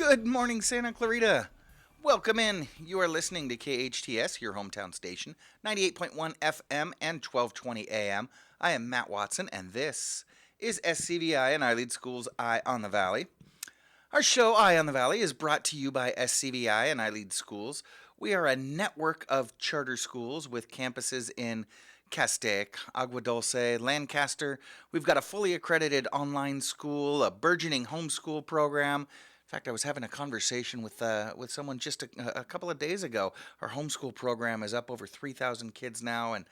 Good morning, Santa Clarita. Welcome in. You are listening to KHTS, your hometown station, 98.1 FM and 1220 AM. I am Matt Watson, and this is SCVI and iLEAD Schools Eye on the Valley. Our show, Eye on the Valley, is brought to you by SCVI and iLEAD Schools. We are a network of charter schools with campuses in Castaic, Agua Dulce, Lancaster. We've got a fully accredited online school, a burgeoning homeschool program. In fact, I was having a conversation with someone just a couple of days ago. Our homeschool program is up over 3,000 kids now, and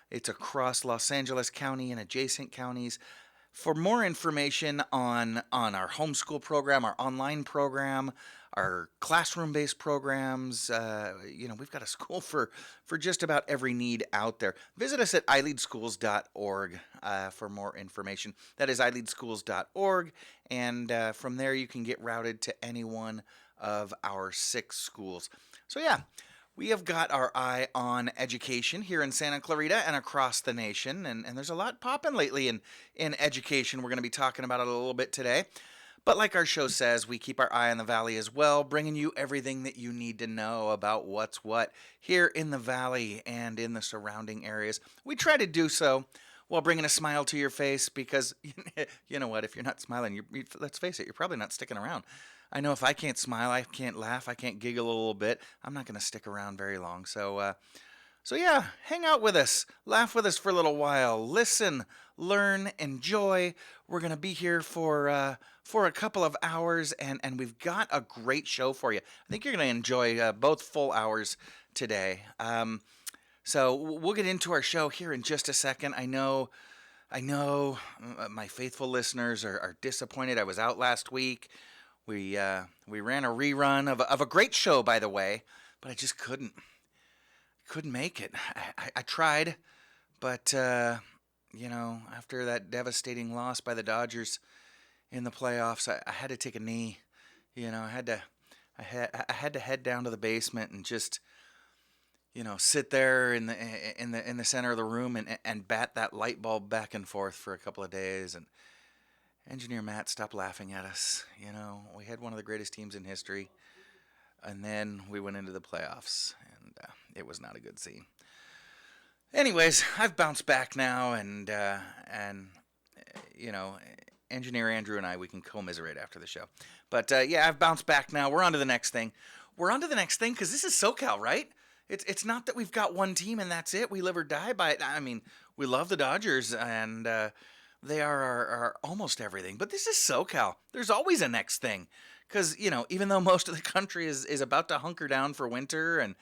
it's across Los Angeles County and adjacent counties. For more information on our homeschool program, our online program, our classroom-based programs, we've got a school for just about every need out there. Visit us at iLeadSchools.org for more information. That is iLeadSchools.org, and from there you can get routed to any one of our 6 schools. So yeah, we have got our eye on education here in Santa Clarita and across the nation, and there's a lot popping lately in education. We're going to be talking about it a little bit today. But like our show says, we keep our eye on the valley as well, bringing you everything that you need to know about what's what here in the valley and in the surrounding areas. We try to do so while bringing a smile to your face because, you know what, if you're not smiling, let's face it, you're probably not sticking around. I know if I can't smile, I can't laugh, I can't giggle a little bit, I'm not going to stick around very long. So yeah, hang out with us, laugh with us for a little while, listen, learn, enjoy. We're going to be here for a couple of hours, and we've got a great show for you. I think you're going to enjoy both full hours today. So we'll get into our show here in just a second. I know my faithful listeners are disappointed. I was out last week. We ran a rerun of a great show, by the way, but I just couldn't make it. I tried, but after that devastating loss by the Dodgers in the playoffs, I had to take a knee. I had to head down to the basement and just sit there in the center of the room and bat that light bulb back and forth for a couple of days. And Engineer Matt stopped laughing at us. We had one of the greatest teams in history, and then we went into the playoffs, and it was not a good scene. Anyways, I've bounced back now, and Engineer Andrew and I, we can commiserate after the show. But yeah, I've bounced back now. We're on to the next thing. We're on to the next thing because this is SoCal, right? It's not that we've got one team and that's it. We live or die by it. I mean, we love the Dodgers, and they are our almost everything. But this is SoCal. There's always a next thing. Because, even though most of the country is about to hunker down for winter, and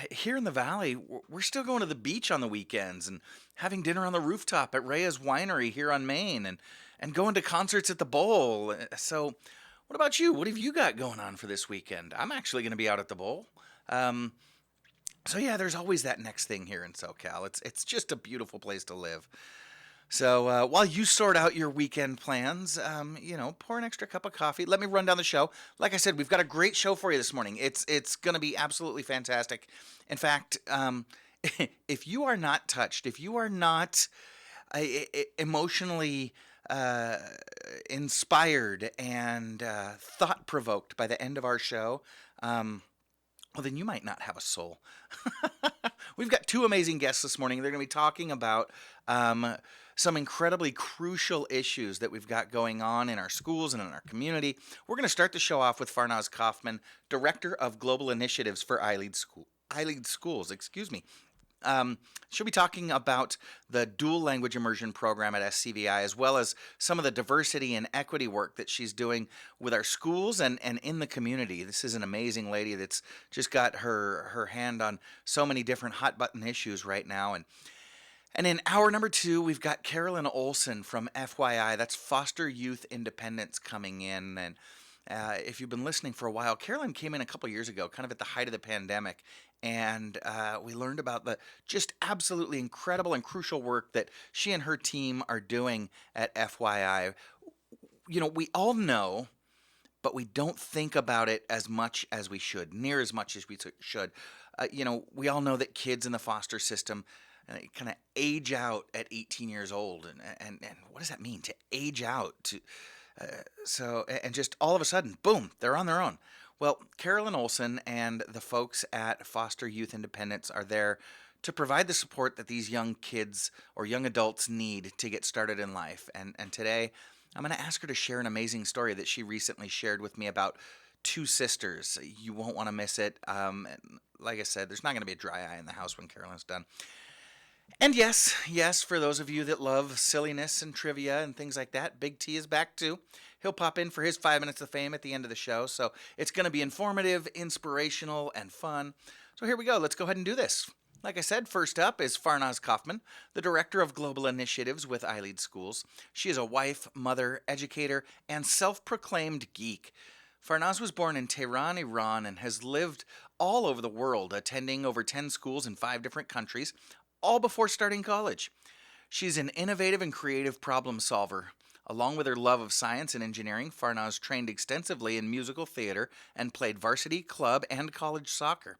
here in the valley, we're still going to the beach on the weekends and having dinner on the rooftop at Rhea's Winery here on Main and going to concerts at the Bowl. So what about you? What have you got going on for this weekend? I'm actually going to be out at the Bowl. So yeah, there's always that next thing here in SoCal. It's just a beautiful place to live. So while you sort out your weekend plans, pour an extra cup of coffee. Let me run down the show. Like I said, we've got a great show for you this morning. It's going to be absolutely fantastic. In fact, if you are not touched, if you are not emotionally inspired and thought-provoked by the end of our show, well, then you might not have a soul. We've got 2 amazing guests this morning. They're going to be talking about some incredibly crucial issues that we've got going on in our schools and in our community. We're going to start the show off with Farnaz Kaufman, Director of Global Initiatives for iLEAD Schools. She'll be talking about the Dual Language Immersion Program at SCVI, as well as some of the diversity and equity work that she's doing with our schools and in the community. This is an amazing lady that's just got her hand on so many different hot-button issues right now. And in hour number 2, we've got Carolyn Olsen from FYI. That's Foster Youth Independence coming in. And if you've been listening for a while, Carolyn came in a couple years ago, kind of at the height of the pandemic. And we learned about the just absolutely incredible and crucial work that she and her team are doing at FYI. We all know, but we don't think about it as much as we should, near as much as we should. We all know that kids in the foster system kind of age out at 18 years old. And what does that mean, to age out? And just all of a sudden, boom, they're on their own. Well, Carolyn Olsen and the folks at Foster Youth Independence are there to provide the support that these young kids or young adults need to get started in life. And today, I'm going to ask her to share an amazing story that she recently shared with me about two sisters. You won't want to miss it. Like I said, there's not going to be a dry eye in the house when Carolyn's done. And yes, for those of you that love silliness and trivia and things like that, Big T is back too. He'll pop in for his 5 minutes of fame at the end of the show. So it's going to be informative, inspirational, and fun. So here we go. Let's go ahead and do this. Like I said, first up is Farnaz Kaufman, the Director of Global Initiatives with iLEAD Schools. She is a wife, mother, educator, and self-proclaimed geek. Farnaz was born in Tehran, Iran, and has lived all over the world, attending over 10 schools in 5 different countries, all before starting college. She's an innovative and creative problem solver. Along with her love of science and engineering, Farnaz trained extensively in musical theater and played varsity, club, and college soccer.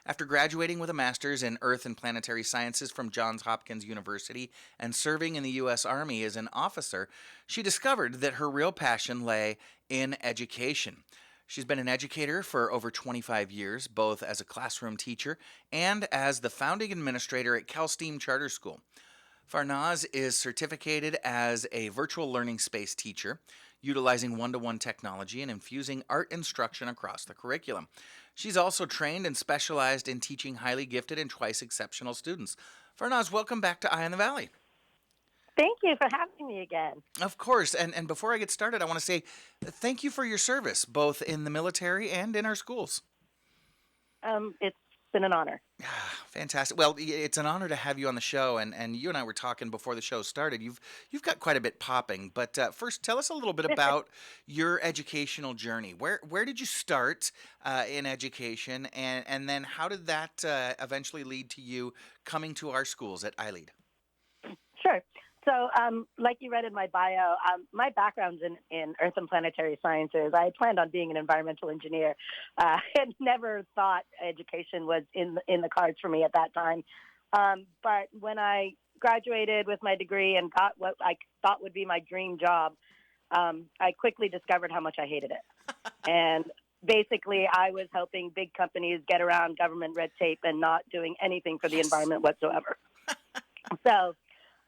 After graduating with a master's in Earth and Planetary Sciences from Johns Hopkins University and serving in the U.S. Army as an officer, she discovered that her real passion lay in education. She's been an educator for over 25 years, both as a classroom teacher and as the founding administrator at CalSTEAM Charter School. Farnaz is certificated as a virtual learning space teacher, utilizing one-to-one technology and infusing art instruction across the curriculum. She's also trained and specialized in teaching highly gifted and twice exceptional students. Farnaz, welcome back to Eye on the Valley. Thank you for having me again. Of course. And before I get started, I want to say thank you for your service, both in the military and in our schools. It's been an honor. Fantastic. Well, it's an honor to have you on the show, and you and I were talking before the show started. You've got quite a bit popping, but first, tell us a little bit about your educational journey. Where did you start in education, and then how did that eventually lead to you coming to our schools at iLEAD? Sure. So, like you read in my bio, my background's in Earth and Planetary Sciences. I planned on being an environmental engineer. And never thought education was in the cards for me at that time. But when I graduated with my degree and got what I thought would be my dream job, I quickly discovered how much I hated it. And basically, I was helping big companies get around government red tape and not doing anything for the environment whatsoever. So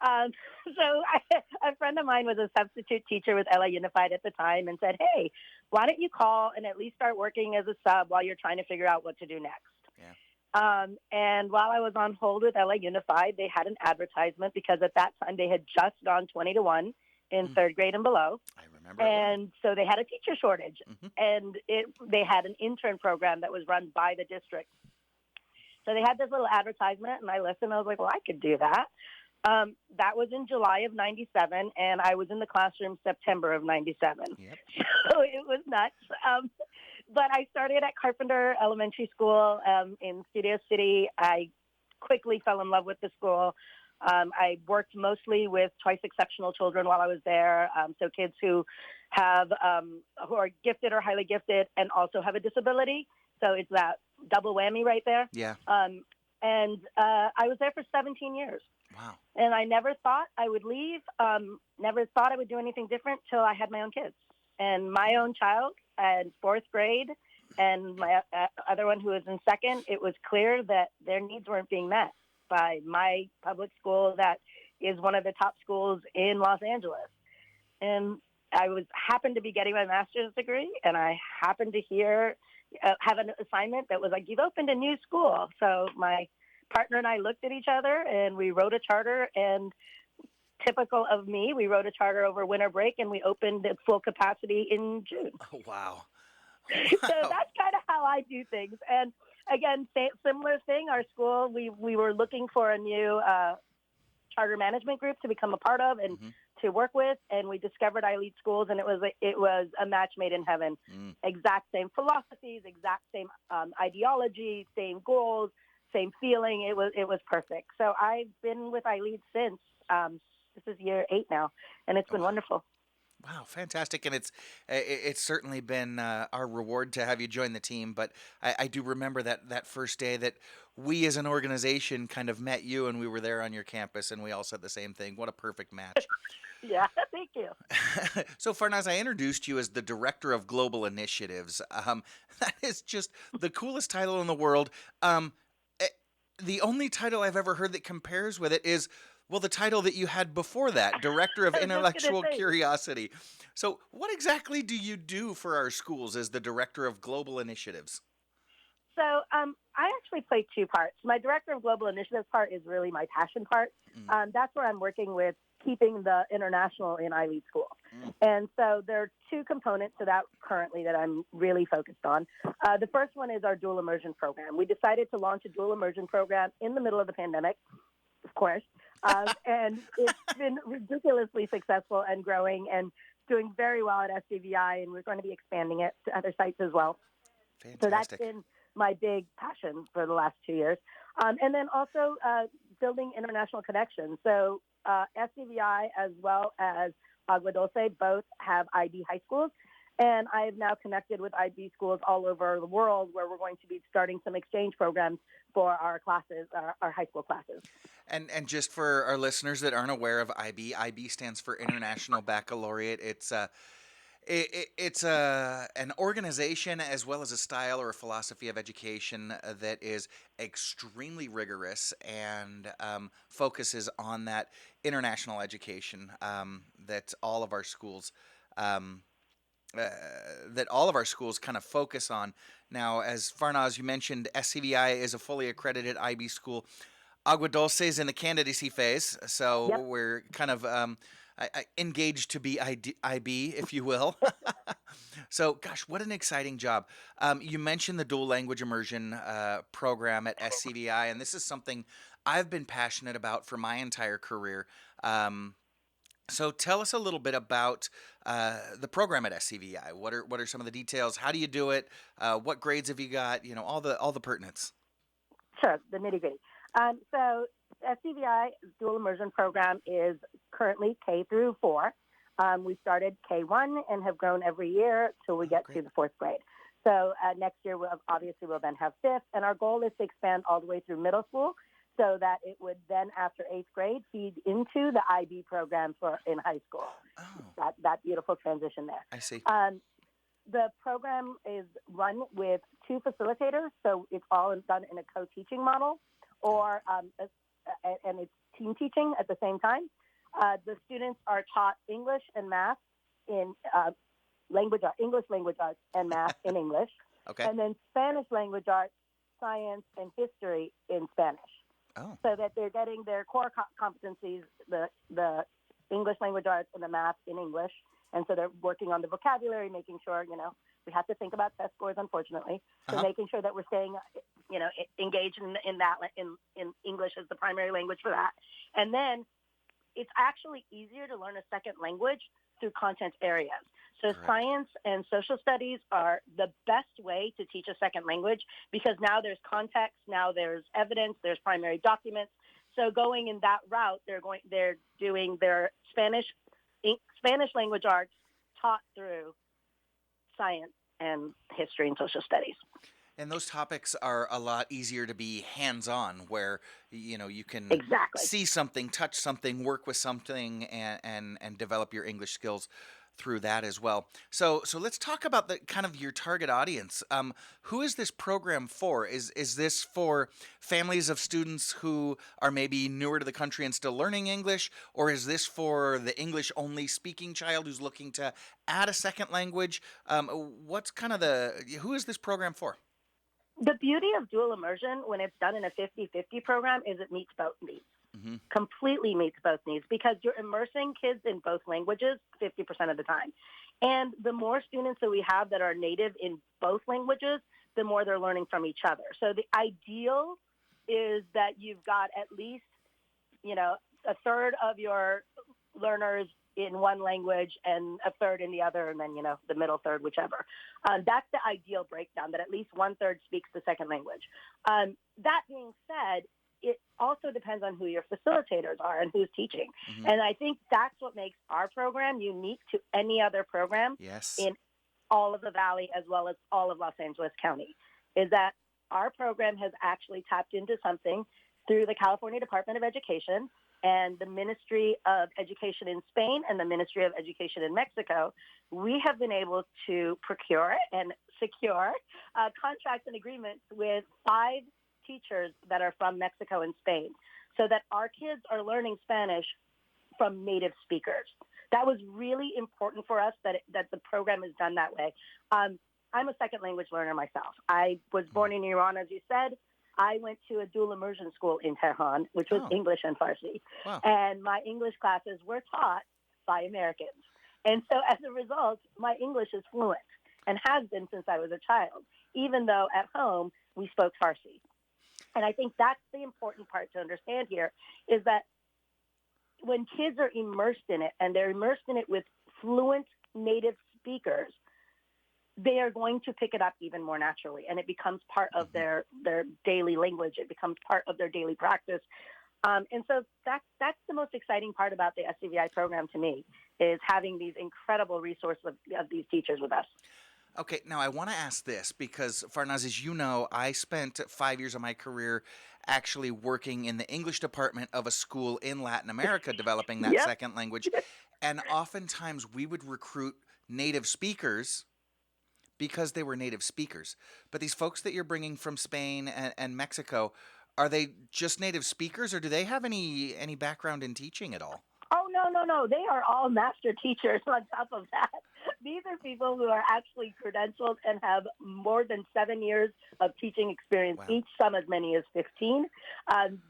a friend of mine was a substitute teacher with LA Unified at the time and said, hey, why don't you call and at least start working as a sub while you're trying to figure out what to do next? Yeah. And while I was on hold with LA Unified, they had an advertisement because at that time they had just gone 20-1 in third grade and below. I remember. And so they had a teacher shortage. And they had an intern program that was run by the district. So they had this little advertisement, and I listened. I was like, well, I could do that. That was in July of 97, and I was in the classroom September of 97. Yep. So it was nuts. But I started at Carpenter Elementary School in Studio City. I quickly fell in love with the school. I worked mostly with twice exceptional children while I was there, so kids who are gifted or highly gifted and also have a disability. So it's that double whammy right there. Yeah. And I was there for 17 years. Wow. And I never thought I would leave, never thought I would do anything different till I had my own kids. And my own child in fourth grade and my other one who was in second, it was clear that their needs weren't being met by my public school that is one of the top schools in Los Angeles. And I happened to be getting my master's degree, and I happened to have an assignment that was like, you've opened a new school. So my partner and I looked at each other and we wrote a charter, and typical of me, we wrote a charter over winter break and we opened at full capacity in June. Oh, wow. So that's kind of how I do things. And again, similar thing, our school, we were looking for a new charter management group to become a part of and to work with, and we discovered iLEAD Schools, and it was a match made in heaven. Exact same philosophies, exact same ideology, same goals, same feeling. It was perfect. So I've been with iLEAD since this is year 8 now, and it's been wonderful. Wow, fantastic. And it's certainly been our reward to have you join the team. But I do remember that first day that we as an organization kind of met you, and we were there on your campus, and we all said the same thing. What a perfect match. Yeah, thank you. So, Farnaz, I introduced you as the Director of Global Initiatives. That is just the coolest title in the world. Um, eh, the only title I've ever heard that compares with it is, well, the title that you had before that, Director of I was just gonna Intellectual say. Curiosity. So, what exactly do you do for our schools as the Director of Global Initiatives? So I actually play two parts. My director of global initiatives part is really my passion part. Mm, That's where I'm working with keeping the international in iLEAD school. mm, And so there are two components to that currently that I'm really focused on. The first one is our Dual Emergence Program. We decided to launch a Dual Emergence Program in the middle of the pandemic, of course, and it's been ridiculously successful and growing and doing very well at SCVI, and we're going to be expanding it to other sites as well. So that's fantastic. been my big passion for the last 2 years. And then also building international connections. So SCVI as well as Agua Dulce both have IB high schools. And I have now connected with IB schools all over the world where we're going to be starting some exchange programs for our classes, our high school classes. And just for our listeners that aren't aware of IB stands for International Baccalaureate. It's an organization as well as a style or a philosophy of education that is extremely rigorous and focuses on that international education that all of our schools um, uh, that all of our schools kind of focus on. Now, as Farnaz, you mentioned, SCVI is a fully accredited IB school. Agua Dulce is in the candidacy phase, so Yep. we're kind of engaged to be IB, if you will. So, gosh, what an exciting job. You mentioned the dual language immersion program at SCVI, and this is something I've been passionate about for my entire career. So, tell us a little bit about the program at SCVI. What are some of the details? How do you do it? What grades have you got? You know, all the pertinence. Sure, the nitty gritty. So SCVI Dual Immersion Program is currently K through 4. We started K1 and have grown every year till we Oh, get great. to the 4th grade. So next year, we'll then have 5th, and our goal is to expand all the way through middle school so that it would then, after 8th grade, feed into the IB program for in high school. Oh, That beautiful transition there. I see. The program is run with two facilitators, so it's all done in a co-teaching model, or and it's team teaching at the same time. The students are taught English and math in English language arts and math in English, Okay. and then Spanish language arts, science, and history in Spanish, Oh, so that they're getting their core competencies, the English language arts and the math in English. And so they're working on the vocabulary, making sure, we have to think about test scores, unfortunately. So uh-huh. making sure that we're staying, engaged in that, in English as the primary language for that. And then it's actually easier to learn a second language through content areas. So Correct. science and social studies are the best way to teach a second language because now there's context, now there's evidence, there's primary documents. So going in that route, they're doing their Spanish language arts taught through science and history and social studies. And those topics are a lot easier to be hands-on, where you can Exactly. see something, touch something, work with something, and develop your English skills through that as well. So let's talk about the kind of your target audience. Who is this program for? Is this for families of students who are maybe newer to the country and still learning English, or is this for the English-only speaking child who's looking to add a second language? What's kind of who is this program for? The beauty of dual immersion when it's done in a 50-50 program is it meets both needs. Hmm. Completely meets both needs because you're immersing kids in both languages 50% of the time. And the more students that we have that are native in both languages, the more they're learning from each other. So the ideal is that you've got at least, a third of your learners in one language and a third in the other, and then, the middle third, whichever. That's the ideal breakdown, that at least one third speaks the second language. That being said, it also depends on who your facilitators are and who's teaching. Hmm. And I think that's what makes our program unique to any other program Yes. in all of the Valley as well as all of Los Angeles County, is that our program has actually tapped into something through the California Department of Education and the Ministry of Education in Spain and the Ministry of Education in Mexico, we have been able to procure and secure contracts and agreements with 5 teachers that are from Mexico and Spain, so that our kids are learning Spanish from native speakers. That was really important for us that the program is done that way. I'm a second language learner myself. I was born in Iran, as you said. I went to a dual immersion school in Tehran, which was English and Farsi. Wow. And my English classes were taught by Americans. And so as a result, my English is fluent and has been since I was a child, even though at home we spoke Farsi. And I think that's the important part to understand here, is that when kids are immersed in it, and they're immersed in it with fluent native speakers, they are going to pick it up even more naturally, and it becomes part of their daily language. It becomes part of their daily practice. And so that's the most exciting part about the SCVI program to me, is having these incredible resources of these teachers with us. Okay, now I want to ask this because, Farnaz, as you know, I spent 5 years of my career actually working in the English department of a school in Latin America developing that second language. And oftentimes we would recruit native speakers because they were native speakers. But these folks that you're bringing from Spain and Mexico, are they just native speakers, or do they have any background in teaching at all? Oh, no. They are all master teachers on top of that. These are people who are actually credentialed and have more than 7 years of teaching experience, each some as many as 15.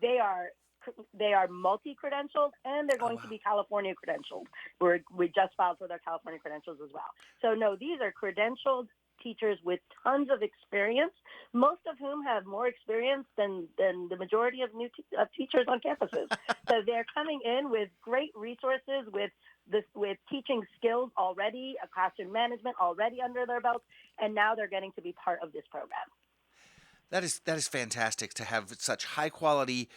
They are multi-credentialed, and they're going to be California credentialed. We just filed for their California credentials as well. So, no, these are credentialed teachers with tons of experience, most of whom have more experience than the majority of teachers on campuses. So they're coming in with great resources, with teaching skills already, a classroom management already under their belts, and now they're getting to be part of this program. That is fantastic to have such high quality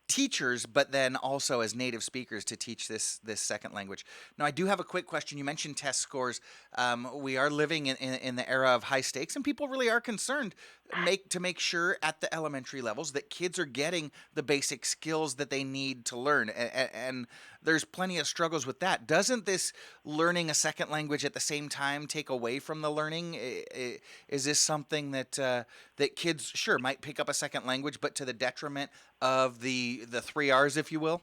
teachers, but then also as native speakers to teach this second language. Now, I do have a quick question. You mentioned test scores. We are living in the era of high stakes, and people really are concerned to make sure at the elementary levels that kids are getting the basic skills that they need to learn. And there's plenty of struggles with that. Doesn't this learning a second language at the same time take away from the learning? Is this something that kids, sure, might pick up a second language, but to the detriment of the 3 R's, if you will?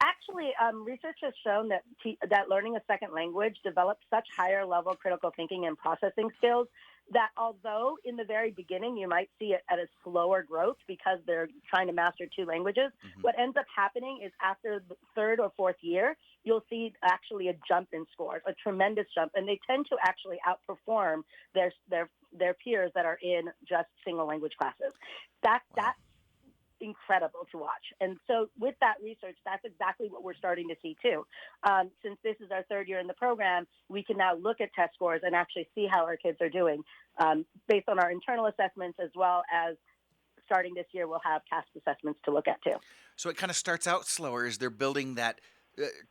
Actually, research has shown that learning a second language develops such higher level critical thinking and processing skills that although in the very beginning you might see it at a slower growth because they're trying to master 2 languages, what ends up happening is after the 3rd or 4th year, you'll see actually a jump in scores, a tremendous jump, and they tend to actually outperform their peers that are in just single language classes. That's incredible to watch. And so with that research, that's exactly what we're starting to see too. Since this is our 3rd year in the program, we can now look at test scores and actually see how our kids are doing based on our internal assessments, as well as starting this year, we'll have CASP assessments to look at too. So it kind of starts out slower as they're building that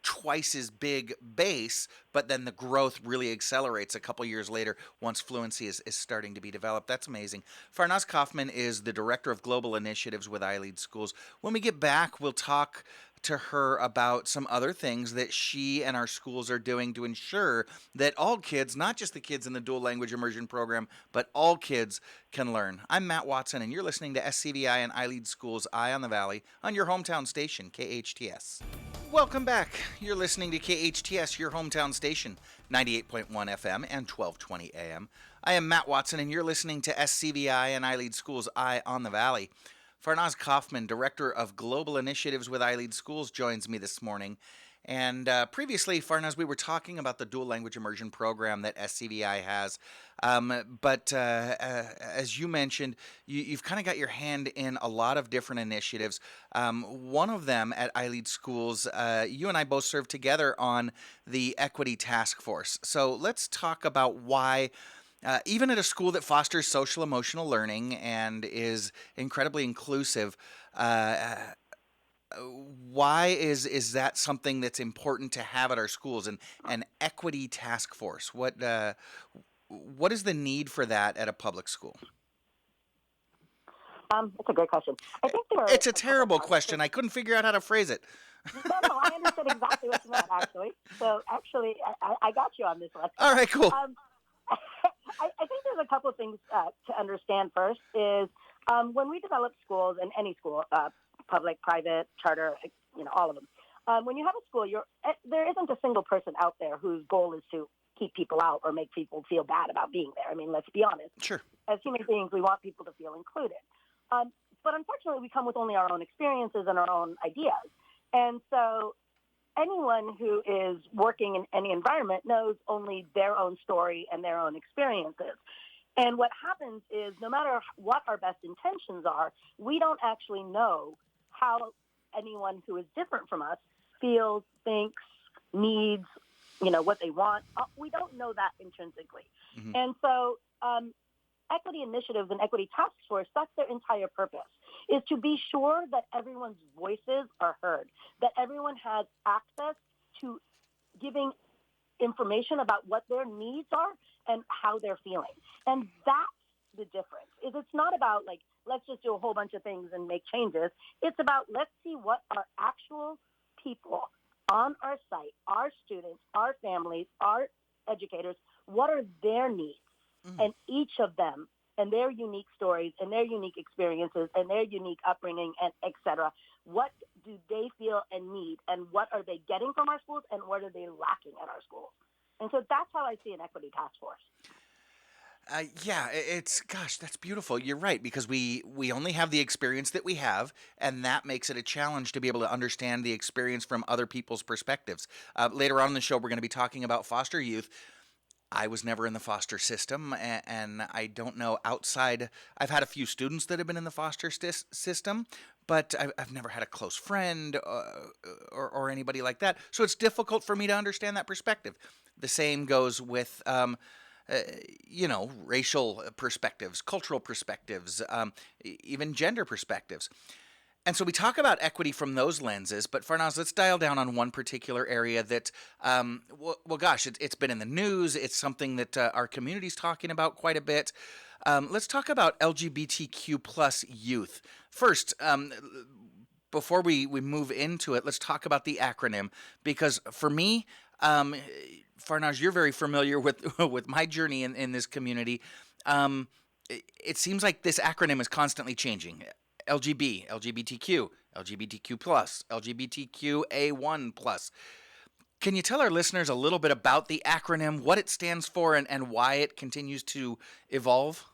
twice as big base, but then the growth really accelerates a couple years later once fluency is starting to be developed. That's amazing. Farnaz Kaufman is the Director of Global Initiatives with iLEAD Schools. When we get back, we'll talk to her about some other things that she and our schools are doing to ensure that all kids, not just the kids in the dual language immersion program, but all kids can learn. I'm Matt Watson, and you're listening to SCVI and iLEAD Schools' Eye on the Valley on your hometown station, KHTS. Welcome back. You're listening to KHTS, your hometown station, 98.1 FM and 1220 AM. I am Matt Watson, and you're listening to SCVI and iLEAD Schools' Eye on the Valley. Farnaz Kaufman, Director of Global Initiatives with iLEAD Schools, joins me this morning. And previously, Farnaz, we were talking about the dual language immersion program that SCVI has. But as you mentioned, you've kind of got your hand in a lot of different initiatives. One of them at iLEAD Schools, you and I both served together on the Equity Task Force. So let's talk about why, even at a school that fosters social emotional learning and is incredibly inclusive, why is that something that's important to have at our schools, an equity task force? What is the need for that at a public school? That's a great question. I think it's a terrible question. I couldn't figure out how to phrase it. No, I understood exactly what you meant, actually. So, actually, I got you on this one. All right, cool. I think there's a couple of things to understand first is when we develop schools, in any school, public, private, charter, all of them, when you have a school, there isn't a single person out there whose goal is to keep people out or make people feel bad about being there. I mean, let's be honest. Sure. As human beings, we want people to feel included. But unfortunately, we come with only our own experiences and our own ideas. And so anyone who is working in any environment knows only their own story and their own experiences. And what happens is no matter what our best intentions are, we don't actually know how anyone who is different from us feels, thinks, needs, what they want. We don't know that intrinsically. Mm-hmm. And so equity initiatives and equity task force, that's their entire purpose, is to be sure that everyone's voices are heard, that everyone has access to giving information about what their needs are and how they're feeling. And that's the difference. It's not about let's just do a whole bunch of things and make changes. It's about let's see what our actual people on our site, our students, our families, our educators, what are their needs? And each of them and their unique stories and their unique experiences and their unique upbringing and et cetera, what do they feel and need, and what are they getting from our schools, and what are they lacking at our schools? And so that's how I see an equity task force. That's beautiful. You're right, because we only have the experience that we have, and that makes it a challenge to be able to understand the experience from other people's perspectives. Later on in the show, we're going to be talking about foster youth. I was never in the foster system, and I don't know outside. I've had a few students that have been in the foster system, but I've never had a close friend or anybody like that. So it's difficult for me to understand that perspective. The same goes with racial perspectives, cultural perspectives, even gender perspectives. And so we talk about equity from those lenses, but Farnaz, let's dial down on one particular area that, it's been in the news. It's something that our community's talking about quite a bit. Let's talk about LGBTQ plus youth. First, before we move into it, let's talk about the acronym, because for me, Farnaz, you're very familiar with my journey in this community. It seems like this acronym is constantly changing. LGB, LGBTQ, LGBTQ+, LGBTQA1+. Can you tell our listeners a little bit about the acronym, what it stands for, and why it continues to evolve?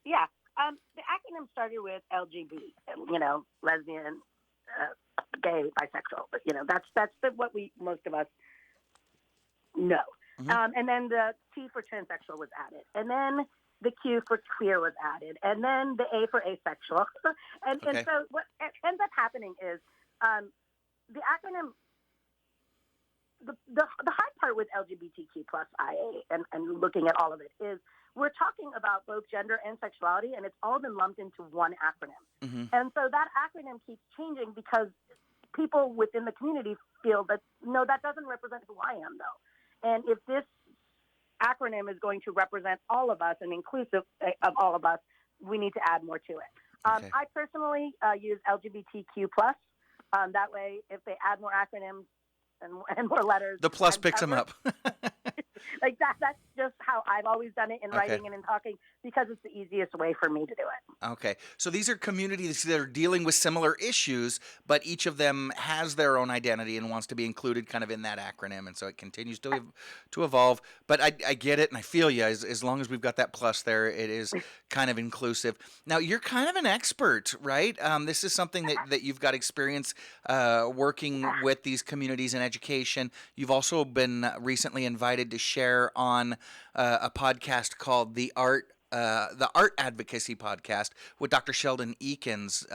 Yeah. The acronym started with LGB, lesbian, gay, bisexual. But, that's what most of us know. Mm-hmm. And then the T for transsexual was added. And then the Q for queer was added, and then the A for asexual. And so what ends up happening is the acronym, the hard part with LGBTQ plus IA and looking at all of it is we're talking about both gender and sexuality, and it's all been lumped into one acronym. Mm-hmm. And so that acronym keeps changing because people within the community feel that, no, that doesn't represent who I am, though. And if this acronym is going to represent all of us and inclusive of all of us, we need to add more to it. I personally use LGBTQ+. That way, if they add more acronyms and more letters, the plus picks them up. That's just how I've always done it in writing and in talking, because it's the easiest way for me to do it. Okay. So these are communities that are dealing with similar issues, but each of them has their own identity and wants to be included kind of in that acronym. And so it continues to evolve. But I get it, and I feel you. As long as we've got that plus there, it is kind of inclusive. Now, you're kind of an expert, right? This is something that you've got experience working with these communities in education. You've also been recently invited to share on a podcast called the Art Advocacy Podcast with Dr. Sheldon Eakins,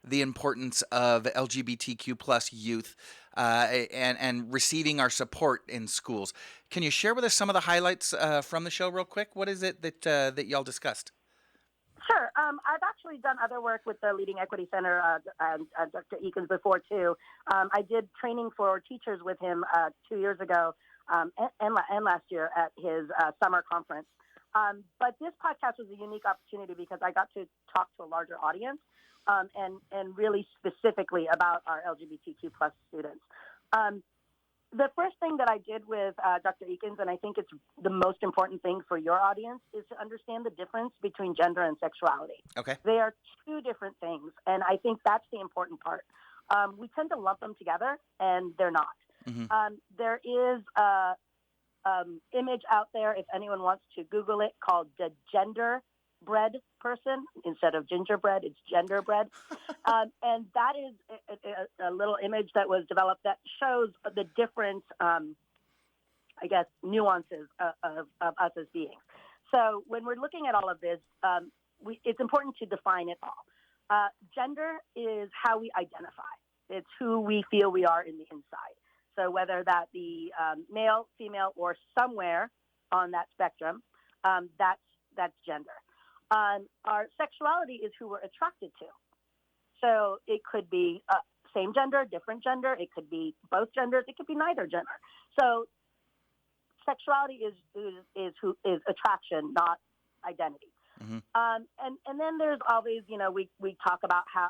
the importance of LGBTQ plus youth and receiving our support in schools. Can you share with us some of the highlights from the show real quick? What is it that y'all discussed? Sure. I've actually done other work with the Leading Equity Center and Dr. Eakins before, too. I did training for teachers with him 2 years ago and last year at his summer conference. But this podcast was a unique opportunity because I got to talk to a larger audience and really specifically about our LGBTQ plus students. The first thing that I did with Dr. Eakins, and I think it's the most important thing for your audience, is to understand the difference between gender and sexuality. Okay. They are two different things, and I think that's the important part. We tend to lump them together, and they're not. Mm-hmm. There is a image out there, if anyone wants to Google it, called the genderbread person. Instead of gingerbread, it's genderbread. And that is a little image that was developed that shows the different, nuances of us as beings. So when we're looking at all of this, it's important to define it all. Gender is how we identify. It's who we feel we are in the inside. So whether that be male, female, or somewhere on that spectrum, that's gender. Our sexuality is who we're attracted to. So it could be same gender, different gender. It could be both genders. It could be neither gender. So sexuality is attraction, not identity. Mm-hmm. And then there's always, we talk about how,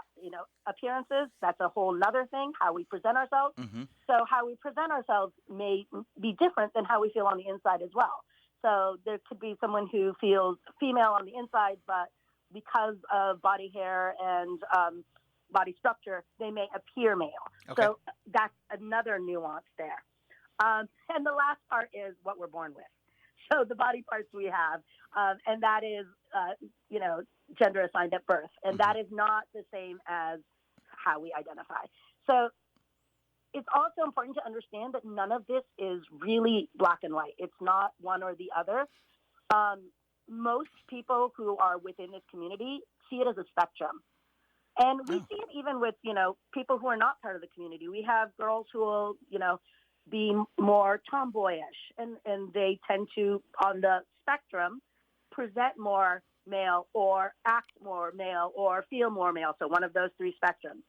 appearances. That's a whole nother thing, how we present ourselves. Mm-hmm. So how we present ourselves may be different than how we feel on the inside as well. So there could be someone who feels female on the inside, but because of body hair and body structure, they may appear male. Okay. So that's another nuance there. And the last part is what we're born with. So the body parts we have, and that is, gender assigned at birth. And that is not the same as how we identify. So it's also important to understand that none of this is really black and white. It's not one or the other. Most people who are within this community see it as a spectrum. And we see it even with, people who are not part of the community. We have girls who will, be more tomboyish, and they tend to, on the spectrum, present more male or act more male or feel more male. So one of those three spectrums.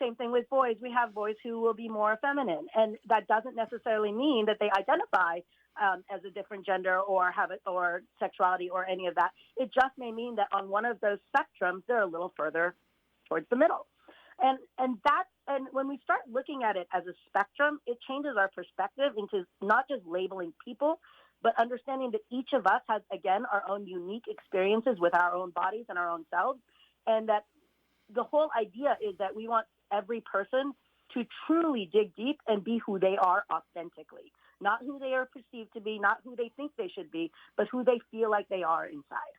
Same thing with boys. We have boys who will be more feminine, and that doesn't necessarily mean that they identify as a different gender or have it or sexuality or any of that. It just may mean that on one of those spectrums, they're a little further towards the middle. And when we start looking at it as a spectrum, it changes our perspective into not just labeling people, but understanding that each of us has, again, our own unique experiences with our own bodies and our own selves. And that the whole idea is that we want every person to truly dig deep and be who they are authentically. Not who they are perceived to be, not who they think they should be, but who they feel like they are inside.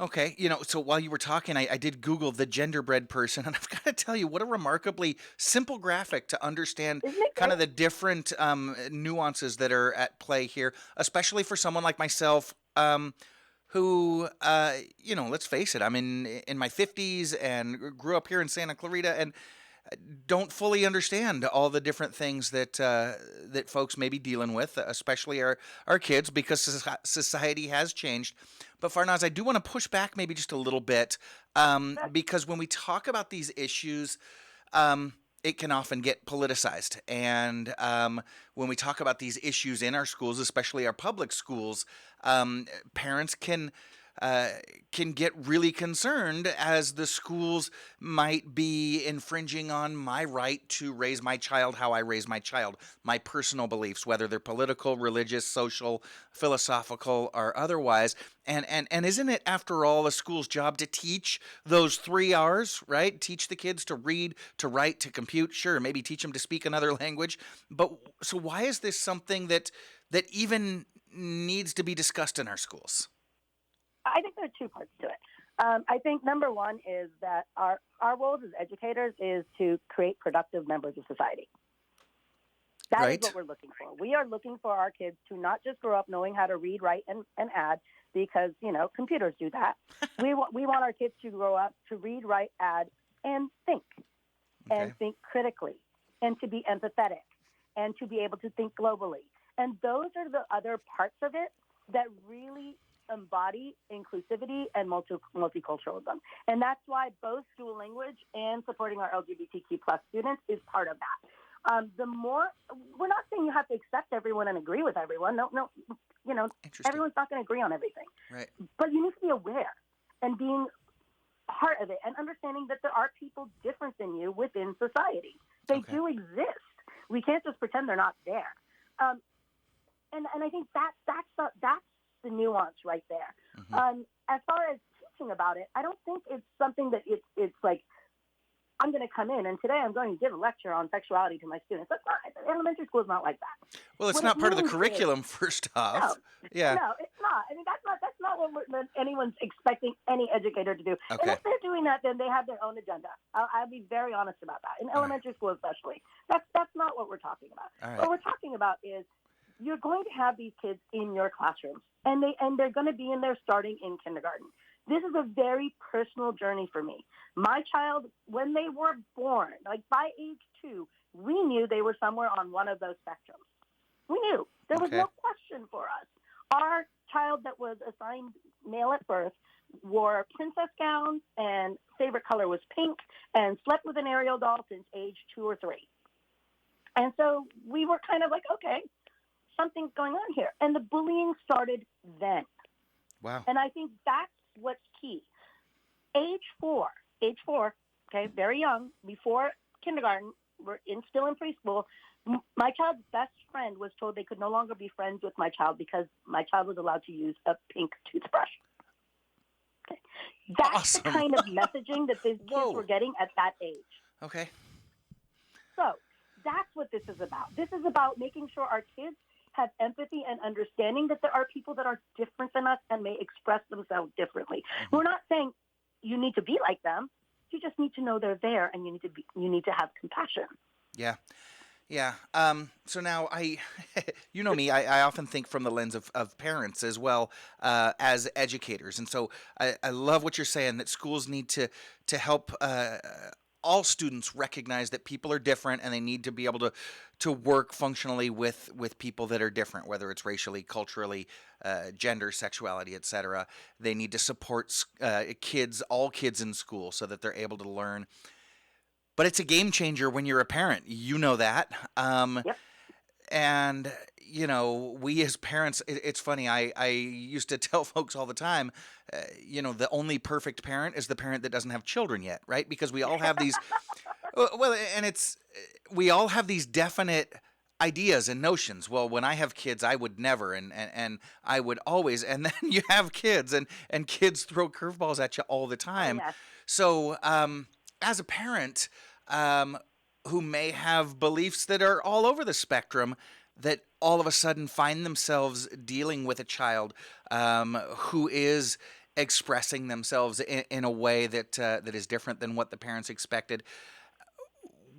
Okay, so while you were talking, I did Google the genderbread person, and I've got to tell you, what a remarkably simple graphic to understand kind of the different nuances that are at play here, especially for someone like myself who, let's face it, I'm in my 50s and grew up here in Santa Clarita and don't fully understand all the different things that that folks may be dealing with, especially our kids, because society has changed. But Farnaz, I do want to push back maybe just a little bit because when we talk about these issues, it can often get politicized. And when we talk about these issues in our schools, especially our public schools, parents can get really concerned as the schools might be infringing on my right to raise my child how I raise my child, my personal beliefs, whether they're political, religious, social, philosophical, or otherwise. And isn't it, after all, a school's job to teach those 3 R's, right? Teach the kids to read, to write, to compute. Sure, maybe teach them to speak another language. But so why is this something that even needs to be discussed in our schools? I think there are two parts to it. I think number one is that our roles as educators is to create productive members of society. That is what we're looking for. We are looking for our kids to not just grow up knowing how to read, write, and add, because, computers do that. We want our kids to grow up to read, write, add, and think, and think critically, and to be empathetic, and to be able to think globally. And those are the other parts of it that really embody inclusivity and multiculturalism. And that's why both dual language and supporting our LGBTQ plus students is part of that. We're not saying you have to accept everyone and agree with everyone. No, Interesting. everyone's not going to agree on everything. Right. But you need to be aware and being part of it and understanding that there are people different than you within society. They do exist. We can't just pretend they're not there. And I think that's the nuance right there. Mm-hmm. As far as teaching about it, I don't think it's something that it's like, I'm going to come in and today I'm going to give a lecture on sexuality to my students. That's not, elementary school is not like that. Well, it's not part of the curriculum, first off. No, yeah. No, it's not. I mean, that's not what anyone's expecting any educator to do. Okay. And if they're doing that, then they have their own agenda. I'll be very honest about that. In elementary school especially, that's not what we're talking about. All right. What we're talking about is you're going to have these kids in your classrooms, and they're going to be in there starting in kindergarten. This is a very personal journey for me. My child, when they were born, like by age 2, we knew they were somewhere on one of those spectrums. We knew. There was no question for us. Our child that was assigned male at birth wore princess gowns and favorite color was pink and slept with an Ariel doll since age 2 or 3. And so we were kind of like, okay, something's going on here. And the bullying started then. Wow. And I think that's what's key. Age 4, okay, very young, before kindergarten, we're still in preschool. My child's best friend was told they could no longer be friends with my child because my child was allowed to use a pink toothbrush. Okay. That's awesome. The kind of messaging that these kids were getting at that age. Okay. So that's what this is about. This is about making sure our kids have empathy and understanding that there are people that are different than us and may express themselves differently. Mm-hmm. We're not saying you need to be like them. You just need to know they're there, and you need to have compassion. Yeah. Yeah. So now you know me, I often think from the lens of parents as well as educators. And so I love what you're saying, that schools need to help all students recognize that people are different and they need to be able to work functionally with people that are different, whether it's racially, culturally, gender, sexuality, etc. They need to support all kids in school so that they're able to learn. But it's a game changer when you're a parent. You know that. Yep. And, we as parents, it's funny. I used to tell folks all the time, the only perfect parent is the parent that doesn't have children yet, right? Because we all have these, we all have these definite ideas and notions. Well, when I have kids, I would never, and I would always, and then you have kids, and kids throw curveballs at you all the time. Oh, yes. So, as a parent who may have beliefs that are all over the spectrum, that all of a sudden find themselves dealing with a child who is expressing themselves in a way that is different than what the parents expected,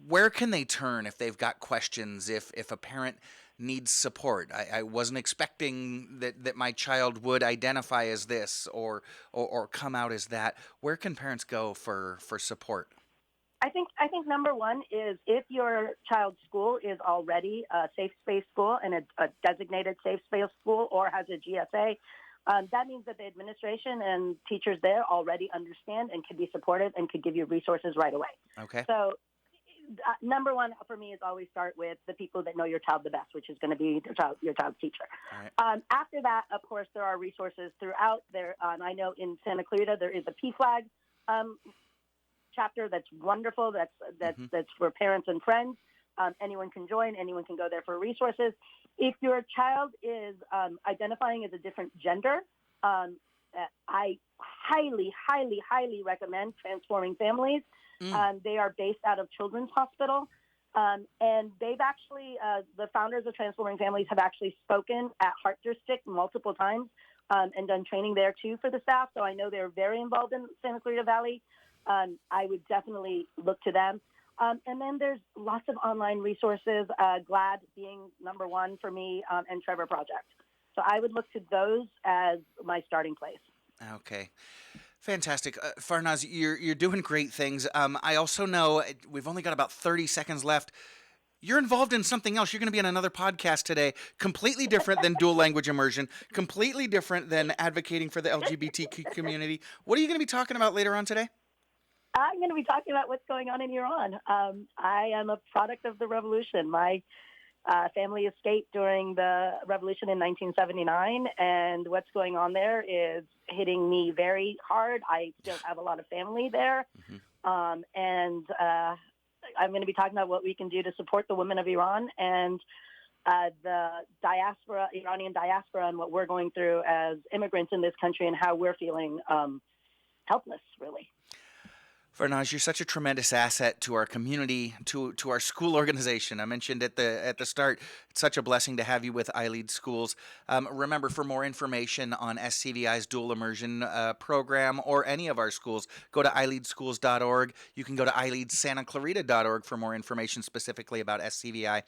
where can they turn if they've got questions, if a parent needs support? I wasn't expecting that my child would identify as this or come out as that. Where can parents go for support? I think number one is if your child's school is already a safe space school and a designated safe space school or has a GSA, that means that the administration and teachers there already understand and can be supportive and could give you resources right away. Okay. So number one for me is always start with the people that know your child the best, which is going to be your child's teacher. All right. After that, of course, there are resources throughout there. I know in Santa Clarita there is a PFLAG chapter that's wonderful. That's for parents and friends. Anyone can join. Anyone can go there for resources. If your child is identifying as a different gender, I highly, highly, highly recommend Transforming Families. They are based out of Children's Hospital. And they've actually, the founders of Transforming Families have actually spoken at Hartford multiple times and done training there too for the staff. So I know they're very involved in Santa Clarita Valley. I would definitely look to them. And then there's lots of online resources, GLAD being number one for me, and Trevor Project. So I would look to those as my starting place. Okay. Fantastic. Farnaz, you're doing great things. I also know we've only got about 30 seconds left. You're involved in something else. You're going to be on another podcast today, completely different than dual language immersion, completely different than advocating for the LGBTQ community. What are you going to be talking about later on today? I'm going to be talking about what's going on in Iran. I am a product of the revolution. My family escaped during the revolution in 1979, and what's going on there is hitting me very hard. I still have a lot of family there, and I'm going to be talking about what we can do to support the women of Iran and the diaspora, Iranian diaspora, and what we're going through as immigrants in this country and how we're feeling helpless, really. Farnaz, you're such a tremendous asset to our community, to our school organization. I mentioned at the start, it's such a blessing to have you with iLEAD Schools. Remember, for more information on SCVI's Dual Immersion Program or any of our schools, go to iLeadSchools.org. You can go to iLeadSantaClarita.org for more information specifically about SCVI.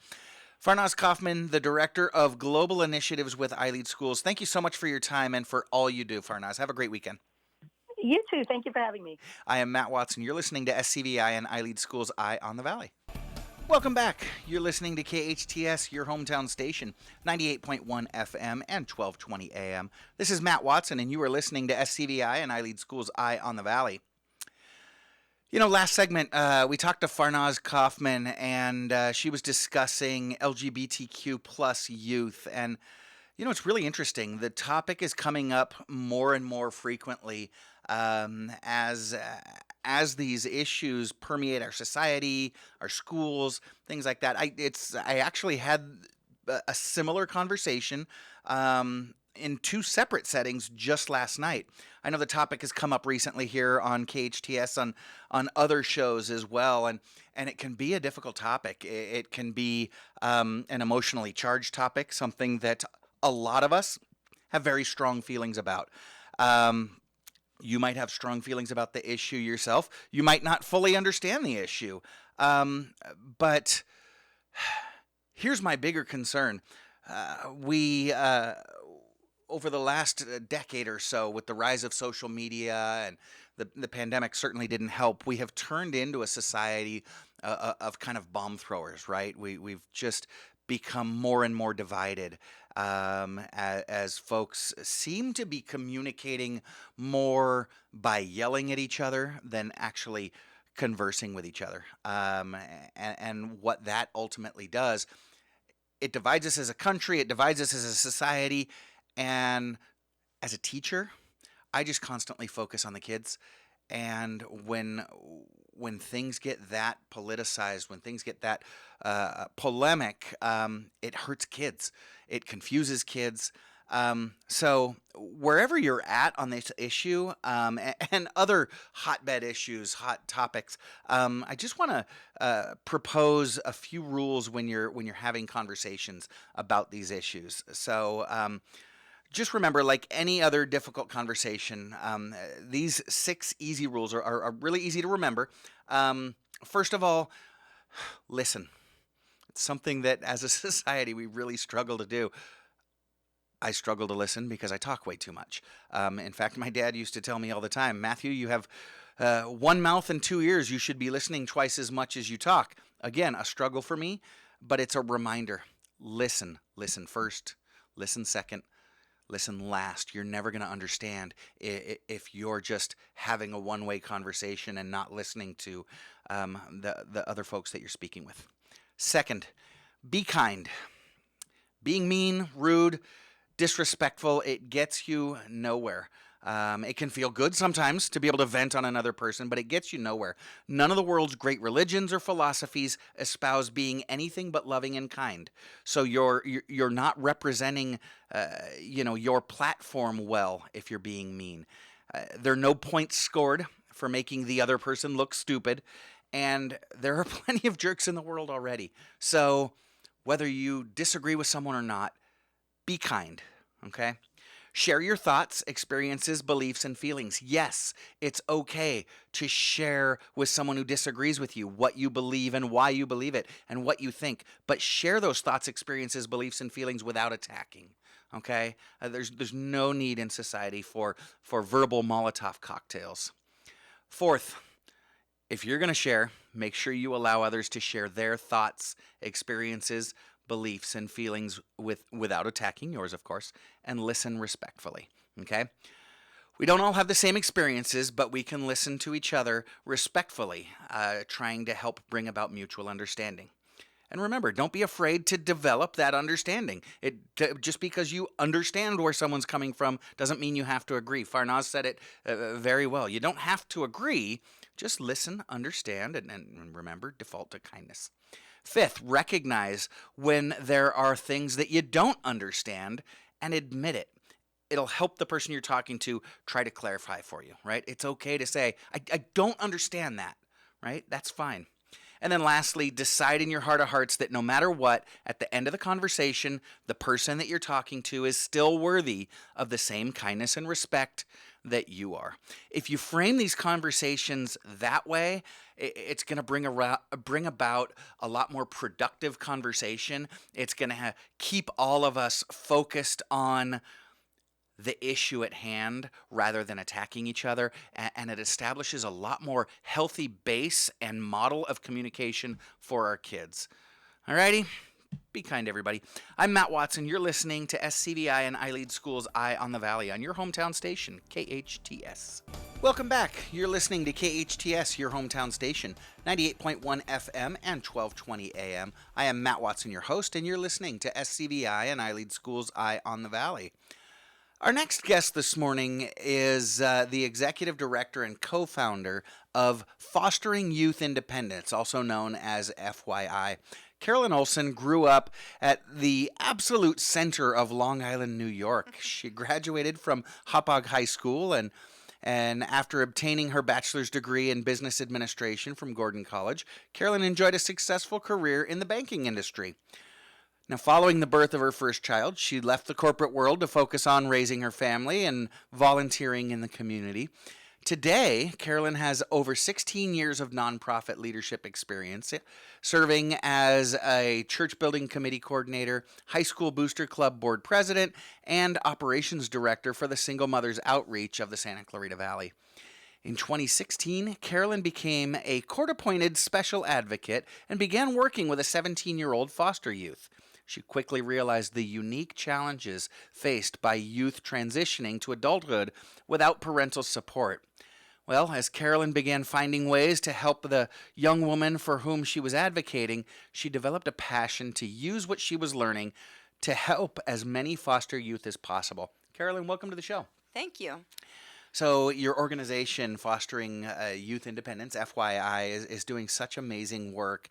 Farnaz Kaufman, the Director of Global Initiatives with iLEAD Schools. Thank you so much for your time and for all you do, Farnaz. Have a great weekend. You too. Thank you for having me. I am Matt Watson. You're listening to SCVI and iLEAD Schools Eye on the Valley. Welcome back. You're listening to KHTS, your hometown station, 98.1 FM and 1220 AM. This is Matt Watson, and you are listening to SCVI and iLEAD Schools Eye on the Valley. You know, last segment, we talked to Farnaz Kaufman, and she was discussing LGBTQ plus youth. And, you know, it's really interesting. The topic is coming up more and more frequently as these issues permeate our society, our schools, things like that. I actually had a similar conversation in two separate settings just last night. I know the topic has come up recently here on KHTS on other shows as well, and it can be a difficult topic. It can be an emotionally charged topic, something that a lot of us have very strong feelings about. You might have strong feelings about the issue yourself. You might not fully understand the issue. But here's my bigger concern. We over the last decade or so, with the rise of social media and the pandemic certainly didn't help, we have turned into a society of kind of bomb throwers, right? We've just become more and more divided as folks seem to be communicating more by yelling at each other than actually conversing with each other. And what that ultimately does, it divides us as a country, it divides us as a society, and as a teacher, I just constantly focus on the kids. And when things get that politicized, when things get that polemic, it hurts kids. It confuses kids. So wherever you're at on this issue and other hotbed issues, hot topics, I just want to propose a few rules when you're having conversations about these issues. So just remember, like any other difficult conversation, these 6 easy rules are really easy to remember. First of all, listen. It's something that as a society we really struggle to do. I struggle to listen because I talk way too much. In fact, my dad used to tell me all the time, Matthew, you have one mouth and 2 ears. You should be listening twice as much as you talk. Again, a struggle for me, but it's a reminder. Listen. Listen first. Listen second. Listen last. You're never going to understand if you're just having a one-way conversation and not listening to the other folks that you're speaking with. Second, be kind. Being mean, rude, disrespectful, it gets you nowhere. It can feel good sometimes to be able to vent on another person, but it gets you nowhere. None of the world's great religions or philosophies espouse being anything but loving and kind. So you're not representing, your platform well if you're being mean. There are no points scored for making the other person look stupid, and there are plenty of jerks in the world already. So whether you disagree with someone or not, be kind, okay? Share your thoughts, experiences, beliefs, and feelings. Yes, it's okay to share with someone who disagrees with you what you believe and why you believe it and what you think. But share those thoughts, experiences, beliefs, and feelings without attacking. Okay? There's no need in society for verbal Molotov cocktails. Fourth, if you're going to share, make sure you allow others to share their thoughts, experiences, beliefs, and feelings without attacking yours, of course, and listen respectfully, okay? We don't all have the same experiences, but we can listen to each other respectfully, trying to help bring about mutual understanding. And remember, don't be afraid to develop that understanding. Just because you understand where someone's coming from doesn't mean you have to agree. Farnaz said it very well. You don't have to agree. Just listen, understand, and remember, default to kindness. Fifth, recognize when there are things that you don't understand and admit it. It'll help the person you're talking to try to clarify for you, right? It's okay to say, I don't understand that, right? That's fine. And then lastly, decide in your heart of hearts that no matter what, at the end of the conversation, the person that you're talking to is still worthy of the same kindness and respect that you are. If you frame these conversations that way, it's going to bring about a lot more productive conversation. It's going to keep all of us focused on the issue at hand rather than attacking each other, and it establishes a lot more healthy base and model of communication for our kids. Alrighty? Be kind, everybody. I'm Matt Watson. You're listening to SCVI and iLEAD Schools Eye on the Valley on your hometown station, KHTS. Welcome back. You're listening to KHTS, your hometown station, 98.1 FM and 1220 AM. I am Matt Watson, your host, and you're listening to SCVI and iLEAD Schools Eye on the Valley. Our next guest this morning is the executive director and co-founder of Fostering Youth Independence, also known as FYI. Carolyn Olsen grew up at the absolute center of Long Island, New York. She graduated from Hauppauge High School and after obtaining her bachelor's degree in business administration from Gordon College, Carolyn enjoyed a successful career in the banking industry. Now, following the birth of her first child, she left the corporate world to focus on raising her family and volunteering in the community. Today, Carolyn has over 16 years of nonprofit leadership experience, serving as a church building committee coordinator, high school booster club board president, and operations director for the Single Mothers Outreach of the Santa Clarita Valley. In 2016, Carolyn became a court-appointed special advocate and began working with a 17-year-old foster youth. She quickly realized the unique challenges faced by youth transitioning to adulthood without parental support. Well, as Carolyn began finding ways to help the young woman for whom she was advocating, she developed a passion to use what she was learning to help as many foster youth as possible. Carolyn, welcome to the show. Thank you. So your organization, Fostering Youth Independence, FYI, is doing such amazing work.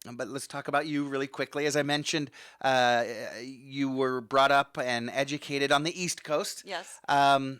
But let's talk about you really quickly. As I mentioned, you were brought up and educated on the East Coast. Yes.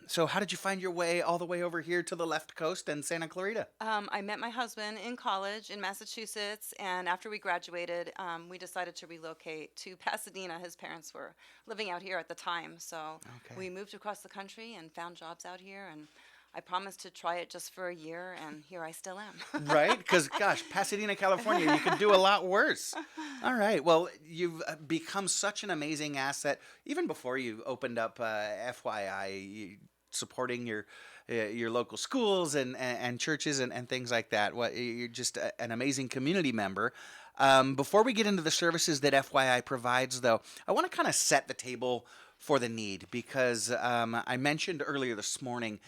So how did you find your way all the way over here to the left coast and Santa Clarita? I met my husband in college in Massachusetts, and after we graduated, we decided to relocate to Pasadena. His parents were living out here at the time, so we moved across the country and found jobs out here, and I promised to try it just for a year, and here I still am. Right? Because, gosh, Pasadena, California, you could do a lot worse. All right. Well, you've become such an amazing asset. Even before you opened up FYI, supporting your local schools and churches and things like that. You're just an amazing community member. Before we get into the services that FYI provides, though, I want to kind of set the table for the need because I mentioned earlier this morning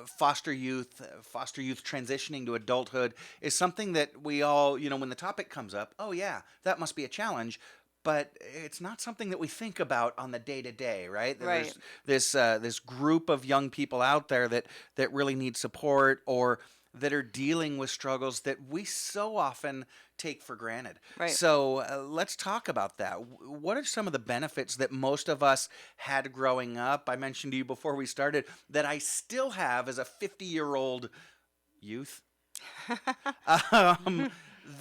foster youth transitioning to adulthood is something that we all, when the topic comes up, oh yeah, that must be a challenge. But it's not something that we think about on the day-to-day, right? Right. There's this group of young people out there that really need support or that are dealing with struggles that we so often take for granted. Right. So let's talk about that. What are some of the benefits that most of us had growing up? I mentioned to you before we started that I still have as a 50-year-old youth.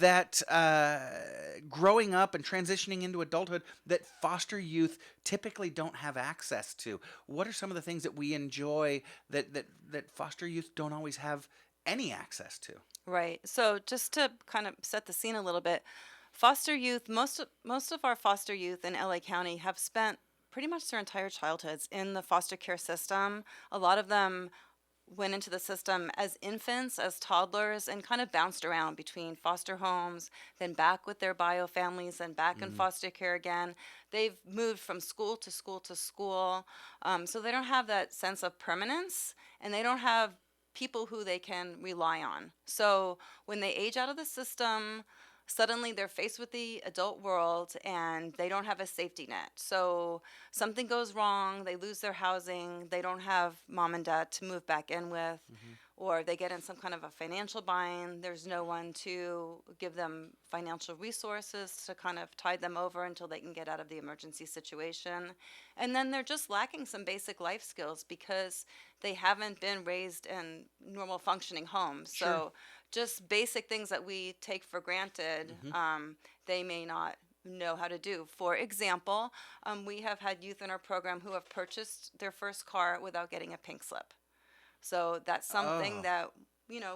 That growing up and transitioning into adulthood that foster youth typically don't have access to. What are some of the things that we enjoy that foster youth don't always have any access to? Right. So just to kind of set the scene a little bit, foster youth, most of our foster youth in LA County have spent pretty much their entire childhoods in the foster care system. A lot of them went into the system as infants, as toddlers, and kind of bounced around between foster homes, then back with their bio families, and back in foster care again. They've moved from school to school to school, so they don't have that sense of permanence, and they don't have people who they can rely on. So when they age out of the system, suddenly they're faced with the adult world and they don't have a safety net. So something goes wrong, they lose their housing, they don't have mom and dad to move back in with, or they get in some kind of a financial bind. There's no one to give them financial resources to kind of tide them over until they can get out of the emergency situation. And then they're just lacking some basic life skills because they haven't been raised in normal functioning homes. Sure. So just basic things that we take for granted, they may not know how to do. For example, we have had youth in our program who have purchased their first car without getting a pink slip. So that's something Oh. that,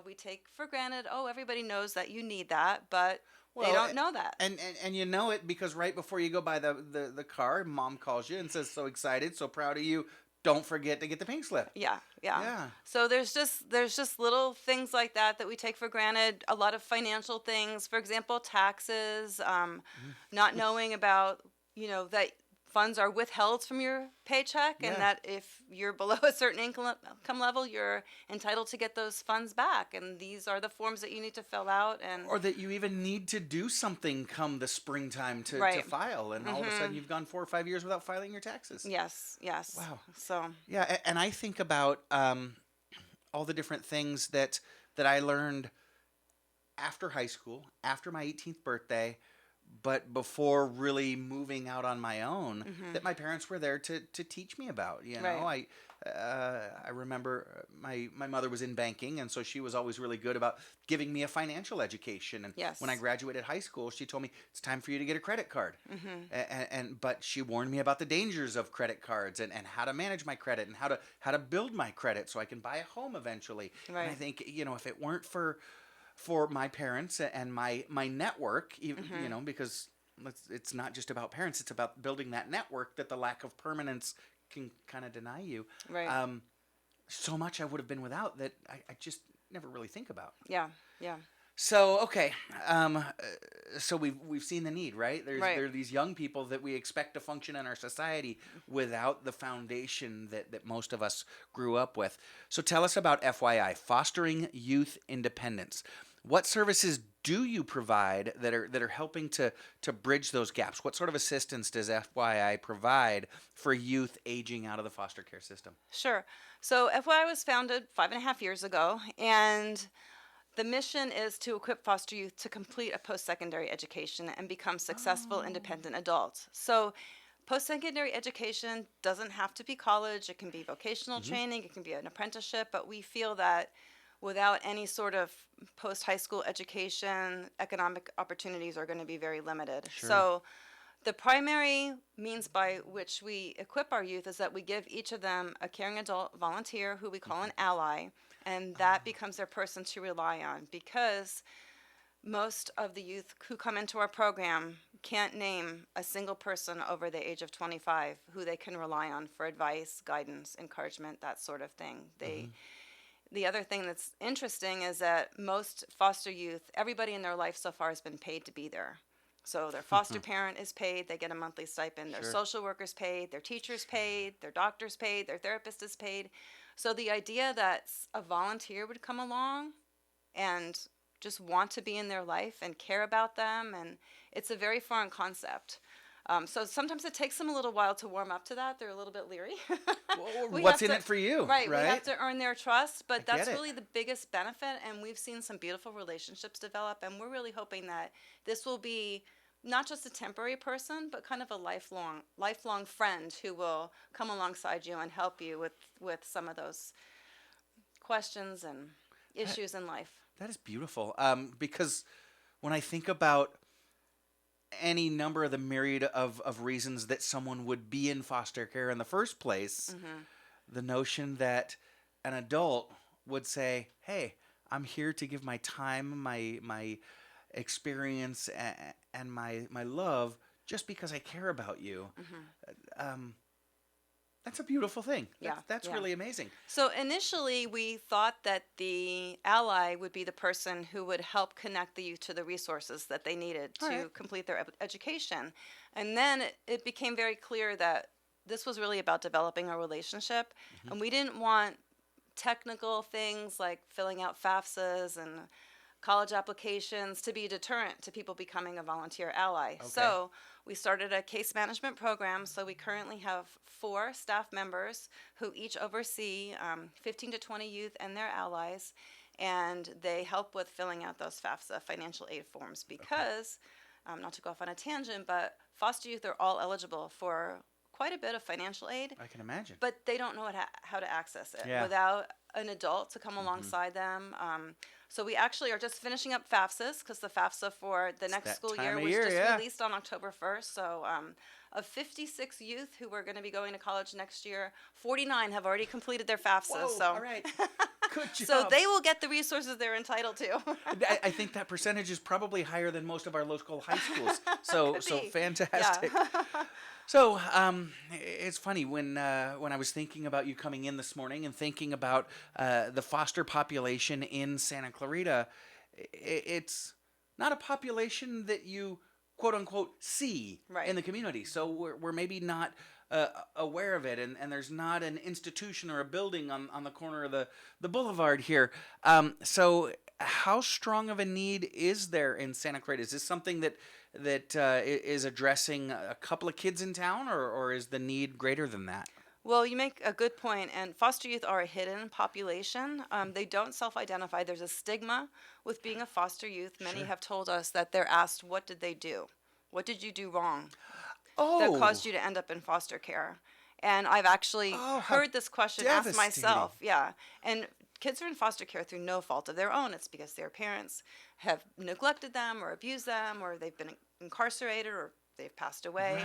we take for granted. Oh, everybody knows that you need that, but they Well, don't know that. and you know it because right before you go buy the car, mom calls you and says, so excited, so proud of you. Don't forget to get the pink slip. Yeah. Yeah. So there's just little things like that we take for granted. A lot of financial things, for example, taxes, not knowing about, that funds are withheld from your paycheck, Yeah. and that if you're below a certain income level, you're entitled to get those funds back. And these are the forms that you need to fill out. And Or that you even need to do something come the springtime to Right. file, and all of a sudden you've gone 4 or 5 years without filing your taxes. yes. Wow. So Yeah, and I think about all the different things that I learned after high school, after my 18th birthday, but before really moving out on my own, that my parents were there to teach me about. You know, Right. I remember my mother was in banking, and so she was always really good about giving me a financial education. And Yes. when I graduated high school, she told me it's time for you to get a credit card. But she warned me about the dangers of credit cards and how to manage my credit and how to build my credit so I can buy a home eventually. And I Right. think if it weren't for my parents and my network, even, because it's not just about parents, it's about building that network that the lack of permanence can kind of deny you. Right. So much I would have been without that I just never really think about. Yeah. So okay, so we've seen the need, right? There are these young people that we expect to function in our society without the foundation that most of us grew up with. So tell us about FYI, Fostering Youth Independence. What services do you provide that are helping to bridge those gaps? What sort of assistance does FYI provide for youth aging out of the foster care system? Sure. So FYI was founded 5.5 years ago, and the mission is to equip foster youth to complete a post-secondary education and become successful, independent adults. So post-secondary education doesn't have to be college. It can be vocational training. It can be an apprenticeship. But we feel that without any sort of post-high school education, economic opportunities are going to be very limited. Sure. So the primary means by which we equip our youth is that we give each of them a caring adult volunteer who we call an ally, and that becomes their person to rely on, because most of the youth who come into our program can't name a single person over the age of 25 who they can rely on for advice, guidance, encouragement, that sort of thing. The other thing that's interesting is that most foster youth, everybody in their life so far has been paid to be there. So their foster parent is paid, they get a monthly stipend, their Sure. social worker's paid, their teacher's paid, their doctor's paid, their therapist is paid. So the idea that a volunteer would come along and just want to be in their life and care about them, and it's a very foreign concept. So sometimes it takes them a little while to warm up to that. They're a little bit leery. We What's have in to- it for you? Right, we have to earn their trust, but I that's get it. really the biggest benefit, and we've seen some beautiful relationships develop, and we're really hoping that this will be not just a temporary person, but kind of a lifelong friend who will come alongside you and help you with some of those questions and issues in life. That is beautiful. Because when I think about any number of the myriad of reasons that someone would be in foster care in the first place, the notion that an adult would say, "Hey, I'm here to give my time, my experience, and my love, just because I care about you." That's a beautiful thing. That's Yeah. really amazing. So initially, we thought that the ally would be the person who would help connect the youth to the resources that they needed to Alright. complete their education. And then it became very clear that this was really about developing a relationship. And we didn't want technical things like filling out FAFSAs and college applications to be a deterrent to people becoming a volunteer ally. So we started a case management program. So we currently have 4 staff members who each oversee 15 to 20 youth and their allies, and they help with filling out those FAFSA financial aid forms because, not to go off on a tangent, but foster youth are all eligible for quite a bit of financial aid. I can imagine. But they don't know how to access it Yeah. without an adult to come alongside them. So we actually are just finishing up FAFSAs because the FAFSA for the next that school time year of was year, just yeah. released on October 1st. So of 56 youth who are going to be going to college next year, 49 have already completed their FAFSAs. Whoa, so all right. Good job. so they will get the resources they're entitled to. I think that percentage is probably higher than most of our local high schools. So Could be. fantastic. Yeah. So it's funny when I was thinking about you coming in this morning and thinking about the foster population in Santa Clarita, it's not a population that you quote unquote see Right. in the community. So we're maybe not aware of it, and there's not an institution or a building on the corner of the boulevard here. So how strong of a need is there in Santa Clarita? Is this something that is addressing a couple of kids in town, or is the need greater than that? Well, you make a good point, and foster youth are a hidden population. They don't self-identify. There's a stigma with being a foster youth. Many Sure. have told us that they're asked, what did they do? What did you do wrong Oh, that caused you to end up in foster care? And I've actually Oh, how heard this question asked myself. devastating. Yeah. And kids are in foster care through no fault of their own. It's because their parents have neglected them or abused them, or they've been incarcerated, or they've passed away.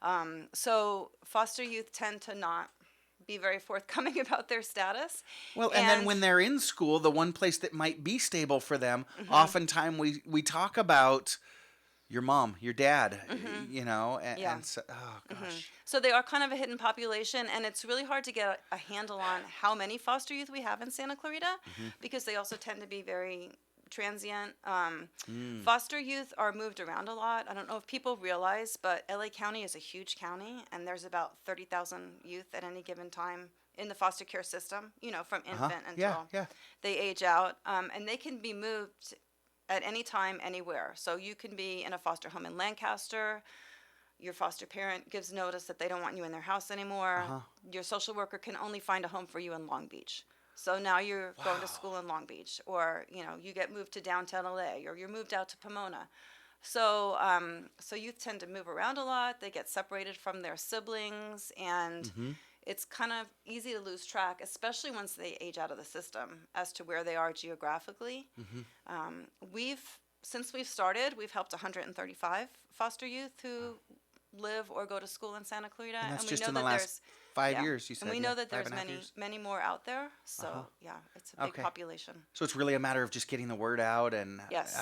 right. So foster youth tend to not be very forthcoming about their status. Well, and then when they're in school, the one place that might be stable for them, oftentimes we talk about your mom, your dad, you know, Yeah. and so, oh gosh. So they are kind of a hidden population, and it's really hard to get a handle on how many foster youth we have in Santa Clarita because they also tend to be very transient. Foster youth are moved around a lot. I don't know if people realize, but LA County is a huge county, and there's about 30,000 youth at any given time in the foster care system, you know, from infant until Yeah. they age out. And they can be moved at any time, anywhere. So you can be in a foster home in Lancaster. Your foster parent gives notice that they don't want you in their house anymore. Your social worker can only find a home for you in Long Beach. So now you're going to school in Long Beach, or you know, you get moved to downtown LA, or you're moved out to Pomona. So so youth tend to move around a lot. They get separated from their siblings, and it's kind of easy to lose track, especially once they age out of the system, as to where they are geographically. Since we've started, we've helped 135 foster youth who live or go to school in Santa Clarita, And that's we just know in the that last there's 5 years, you said. and we yeah, know that there's 5.5 years. many more out there. So yeah, it's a big Okay. population. So it's really a matter of just getting the word out and Yes.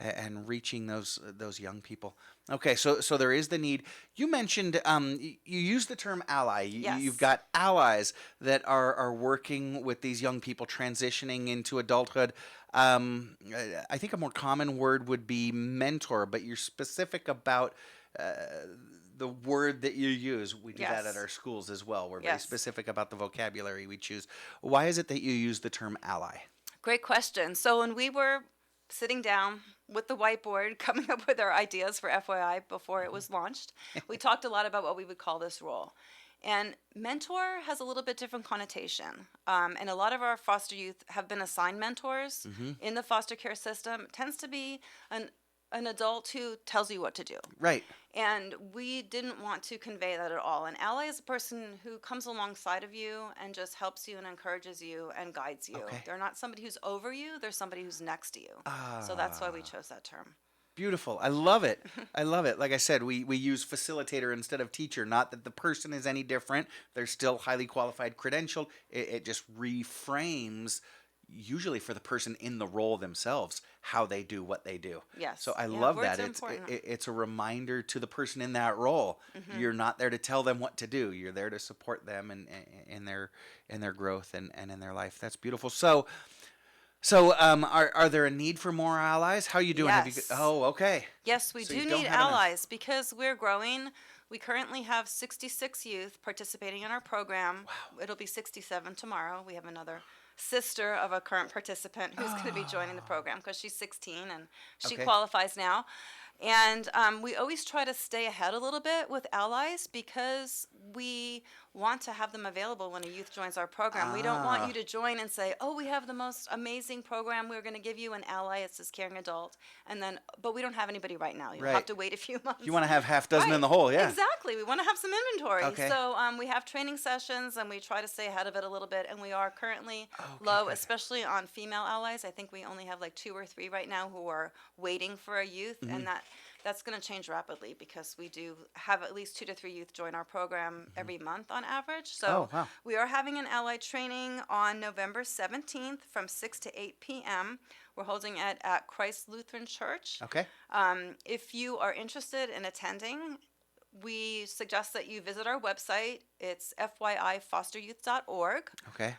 and reaching those young people. Okay, so there is the need. You mentioned you used the term ally. You've Yes. got allies that are working with these young people transitioning into adulthood. I think a more common word would be mentor, but you're specific about the word that you use. We do that Yes. at our schools as well. We're very Yes. specific about the vocabulary we choose. Why is it that you use the term ally? Great question. So when we were sitting down with the whiteboard, coming up with our ideas for FYI before it was launched, we talked a lot about what we would call this role. And mentor has a little bit different connotation. And a lot of our foster youth have been assigned mentors in the foster care system. It tends to be an adult who tells you what to do. Right. And we didn't want to convey that at all. An ally is a person who comes alongside of you and just helps you and encourages you and guides you. Okay. They're not somebody who's over you, they're somebody who's next to you. So that's why we chose that term. Beautiful. I love it. I love it. Like I said, we use facilitator instead of teacher. Not that the person is any different. They're still highly qualified, credentialed. It just reframes, usually for the person in the role themselves, how they do what they do. Yes. So I Yeah, love words that. are It's important. it's a reminder to the person in that role. You're not there to tell them what to do. You're there to support them in their growth and in their life. That's beautiful. So, are there a need for more allies? How are you doing? Yes. Okay. Yes, we So do you don't need have enough. allies because we're growing. We currently have 66 youth participating in our program. Wow. It'll be 67 tomorrow. We have another sister of a current participant who's going to be joining the program because she's 16 and she Okay. qualifies now. And we always try to stay ahead a little bit with allies because we want to have them available when a youth joins our program. We don't want you to join and say, oh, we have the most amazing program. We're going to give you an ally. It's this caring adult. And then, but we don't have anybody right now. You'll Right. have to wait a few months. You want to have half dozen in Right. the hole, yeah. Exactly. We want to have some inventory. Okay. So we have training sessions and we try to stay ahead of it a little bit. And we are currently Okay, low, good. especially on female allies. I think we only have like 2 or 3 right now who are waiting for a youth. Mm-hmm. And that's going to change rapidly because we do have at least 2 to 3 youth join our program every month on average. So Oh, wow. we are having an ally training on November 17th from 6 to 8 p.m. We're holding it at Christ Lutheran Church. Okay. If you are interested in attending, we suggest that you visit our website. It's fyifosteryouth.org. Okay.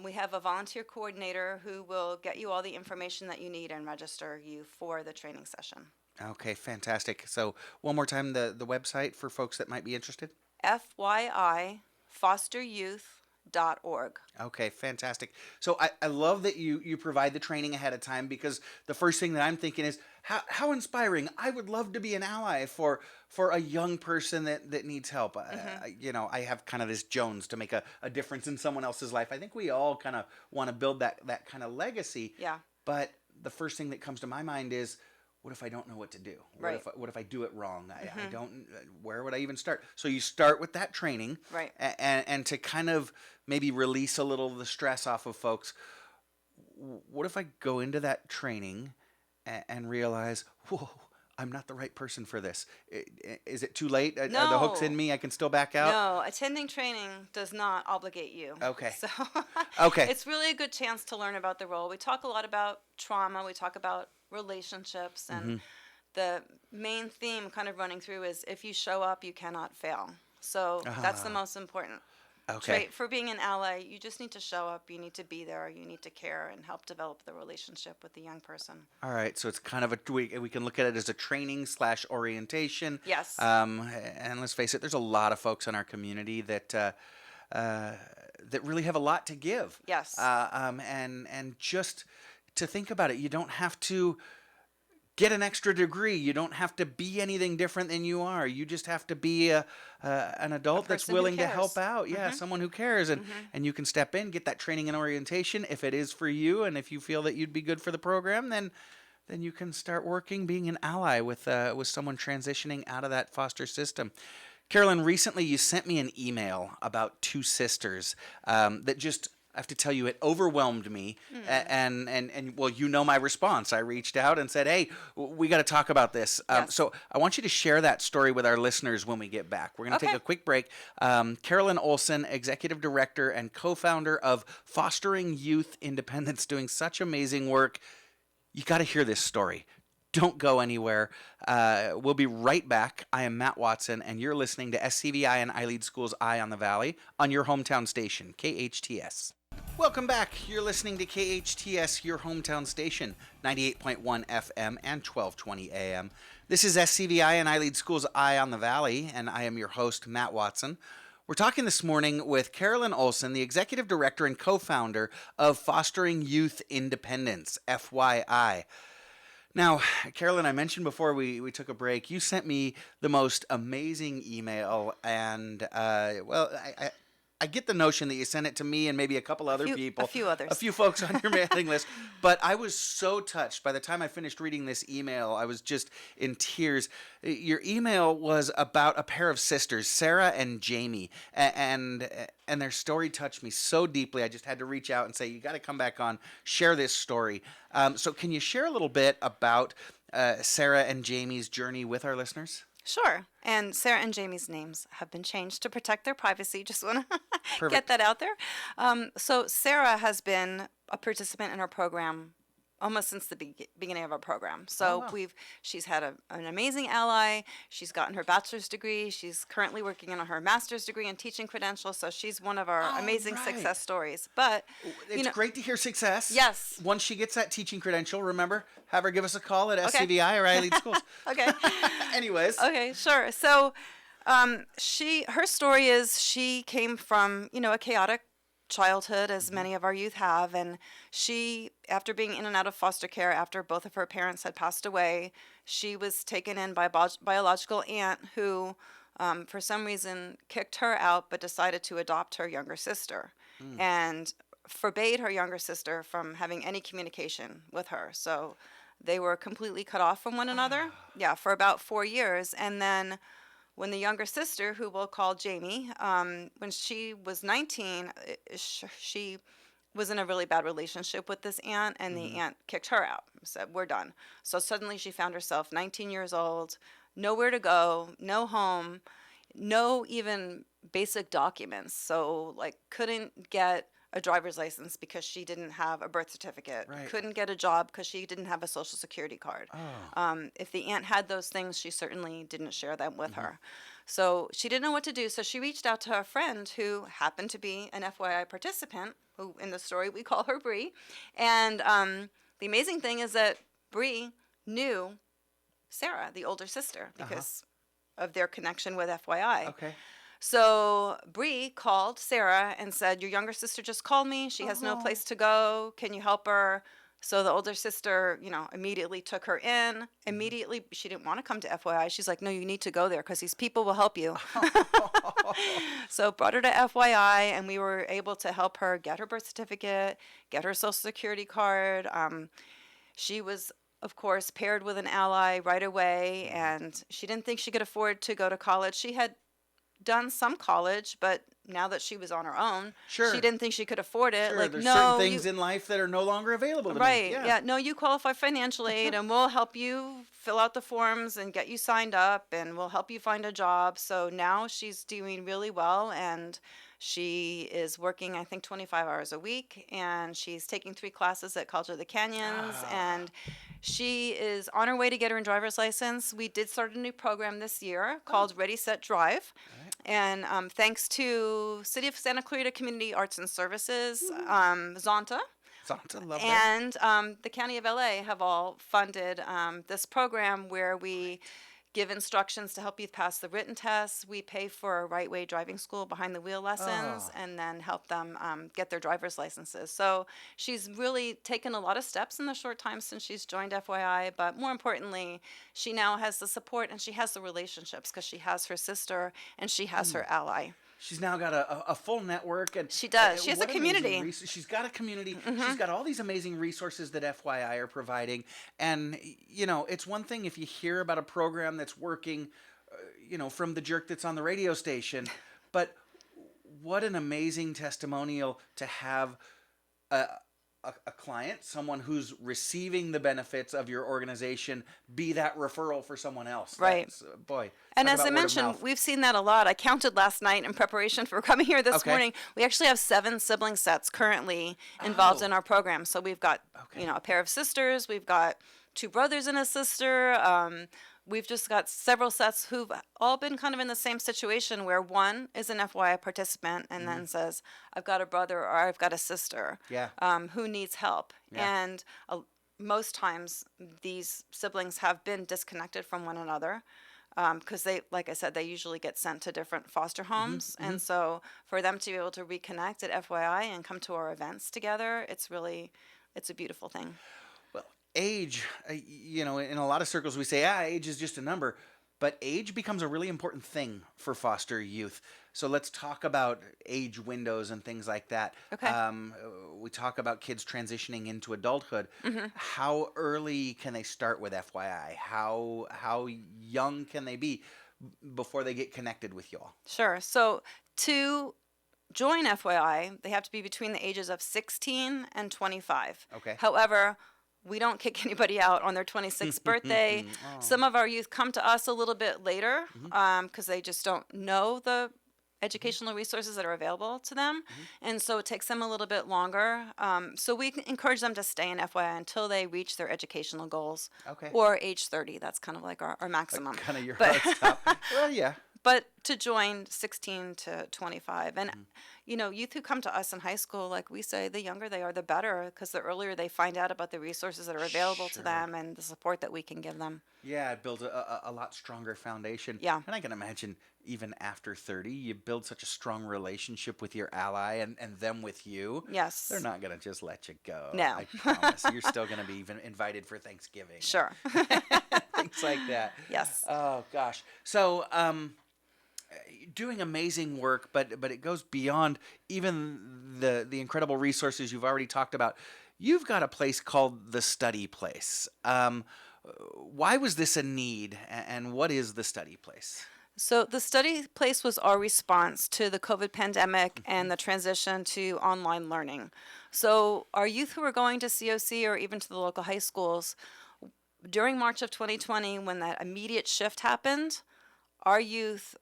We have a volunteer coordinator who will get you all the information that you need and register you for the training session. Okay, fantastic. So one more time, the website for folks that might be interested? fyifosteryouth.org. Okay, fantastic. So I love that you provide the training ahead of time because the first thing that I'm thinking is how inspiring. I would love to be an ally for a young person that needs help. I have kind of this Jones to make a difference in someone else's life. I think we all kind of want to build that kind of legacy. Yeah. But the first thing that comes to my mind is, what if I don't know what to do? Right. What if I do it wrong? I don't. Where would I even start? So you start with that training, Right. And to kind of maybe release a little of the stress off of folks. What if I go into that training and realize, whoa, I'm not the right person for this? Is it too late? Are the hooks in No. me? I can still back out? No, attending training does not obligate you. Okay. So Okay. it's really a good chance to learn about the role. We talk a lot about trauma. We talk about relationships. And the main theme kind of running through is if you show up, you cannot fail. So that's the most important Okay. trait for being an ally. You just need to show up. You need to be there. You need to care and help develop the relationship with the young person. All right, so it's kind of we can look at it as a training / orientation. Yes. And let's face it, there's a lot of folks in our community that really have a lot to give. Yes. And just to think about it, you don't have to get an extra degree. You don't have to be anything different than you are. You just have to be an adult that's person who willing to cares. help out. Yeah, someone who cares. And you can step in, get that training and orientation if it is for you. And if you feel that you'd be good for the program, then you can start working, being an ally with someone transitioning out of that foster system. Carolyn, recently you sent me an email about 2 sisters that just, I have to tell you, it overwhelmed me. And well, you know my response. I reached out and said, hey, we got to talk about this. Yes. So I want you to share that story with our listeners when we get back. We're going to take Okay. a quick break. Carolyn Olsen, Executive Director and co-founder of Fostering Youth Independence, doing such amazing work. You got to hear this story. Don't go anywhere. We'll be right back. I am Matt Watson, and you're listening to SCVI and iLEAD Schools Eye on the Valley on your hometown station, KHTS. Welcome back. You're listening to KHTS, your hometown station, 98.1 FM and 1220 AM. This is SCVI and iLEAD Schools Eye on the Valley, and I am your host, Matt Watson. We're talking this morning with Carolyn Olsen, the Executive Director and co-founder of Fostering Youth Independence, FYI. Now, Carolyn, I mentioned before we took a break, you sent me the most amazing email, and I get the notion that you sent it to me and maybe a couple other people. A few others. A few folks on your mailing list. But I was so touched. By the time I finished reading this email, I was just in tears. Your email was about a pair of sisters, Sarah and Jamie. And their story touched me so deeply, I just had to reach out and say, you got to come back on, share this story. So can you share a little bit about Sarah and Jamie's journey with our listeners? Sure. And Sarah and Jamie's names have been changed to protect their privacy. Just want to Perfect. get that out there. So Sarah has been a participant in our program almost since the beginning of our program. So wow. she's had an amazing ally. She's gotten her bachelor's degree. She's currently working on her master's degree and teaching credentials. So she's one of our amazing right. success stories. But It's great to hear success. Yes. Once she gets that teaching credential, remember, have her give us a call at Okay. SCVI or iLEAD Schools. Okay. Anyways. Okay, sure. So her story is she came from, a chaotic childhood, as many of our youth have. And she, after being in and out of foster care, after both of her parents had passed away, she was taken in by a biological aunt who, for some reason, kicked her out but decided to adopt her younger sister and forbade her younger sister from having any communication with her. So they were completely cut off from one another, yeah, for about 4 years. And then when the younger sister, who we'll call Jamie, when she was 19, she was in a really bad relationship with this aunt, and the aunt kicked her out, said, "We're done." So suddenly she found herself 19 years old, nowhere to go, no home, no even basic documents. So, like, couldn't get a driver's license because she didn't have a birth certificate. Right. Couldn't get a job because she didn't have a social security card. If the aunt had those things, she certainly didn't share them with her. So she didn't know what to do. So she reached out to a friend who happened to be an FYI participant, who in the story we call her Bree. And the amazing thing is that Bree knew Sarah, the older sister, because of their connection with FYI. Okay. So Bree called Sarah and said, "Your younger sister just called me. She has no place to go. Can you help her?" So the older sister, immediately took her in. Immediately, she didn't want to come to FYI. She's like, "No, you need to go there because these people will help you." So brought her to FYI, and we were able to help her get her birth certificate, get her social security card. She was, of course, paired with an ally right away, and she didn't think she could afford to go to college. She had done some college, but now that she was on her own, Sure. she didn't think she could afford it. Sure, Like, there's no, certain things in life that are no longer available to me. right? Yeah, no, you qualify for financial aid, and we'll help you fill out the forms and get you signed up, and we'll help you find a job. So now she's doing really well, and she is working, I think, 25 hours a week, and she's taking 3 classes at College of the Canyons, and she is on her way to get her driver's license. We did start a new program this year called Ready, Set, Drive. And thanks to City of Santa Clarita Community Arts and Services, Zonta, Love that. and the County of LA have all funded this program where we give instructions to help youth pass the written tests. We pay for a right way driving school, behind the wheel lessons, and then help them get their driver's licenses. So she's really taken a lot of steps in the short time since she's joined FYI, but more importantly, she now has the support and she has the relationships because she has her sister and she has her ally. She's now got a full network, and She does. She has a what amazing community. She's got a community. She's got all these amazing resources that FYI are providing, and it's one thing if you hear about a program that's working, from the jerk that's on the radio station, but what an amazing testimonial to have a client, someone who's receiving the benefits of your organization, be that referral for someone else. Right. Boy. And talk as about I word of mentioned, mouth. we've seen that a lot. I counted last night in preparation for coming here this Okay. morning. We actually have 7 sibling sets currently involved in our program. So we've got, a pair of sisters. We've got 2 brothers and a sister. We've just got several sets who've all been kind of in the same situation where one is an FYI participant and then says, "I've got a brother or I've got a sister Yeah. who needs help." Yeah. And most times these siblings have been disconnected from one another because they, like I said, they usually get sent to different foster homes. And so for them to be able to reconnect at FYI and come to our events together, it's a beautiful thing. Age, in a lot of circles we say, age is just a number, but age becomes a really important thing for foster youth. So let's talk about age windows and things like that. Okay. We talk about kids transitioning into adulthood. How early can they start with FYI? How young can they be before they get connected with y'all? Sure. So to join FYI, they have to be between the ages of 16 and 25. Okay. However, we don't kick anybody out on their 26th birthday. Some of our youth come to us a little bit later because they just don't know the educational resources that are available to them. And so it takes them a little bit longer. So we encourage them to stay in FYI until they reach their educational goals. Okay. Or age 30. That's kind of like our maximum. Kind of your hard stop. Well, yeah. but to join 16 to 25. And, youth who come to us in high school, like we say, the younger they are, the better, because the earlier they find out about the resources that are available to them and the support that we can give them. Yeah, it builds a lot stronger foundation. Yeah. And I can imagine even after 30, you build such a strong relationship with your ally and them with you. Yes. They're not going to just let you go. No. I promise. You're still going to be even invited for Thanksgiving. Sure. Things like that. Yes. Oh, gosh. So, doing amazing work, but it goes beyond even the incredible resources you've already talked about. You've got a place called the Study Place. Why was this a need, and what is the Study Place? So the Study Place was our response to the COVID pandemic and the transition to online learning. So our youth who were going to COC or even to the local high schools, during March of 2020, when that immediate shift happened, our youth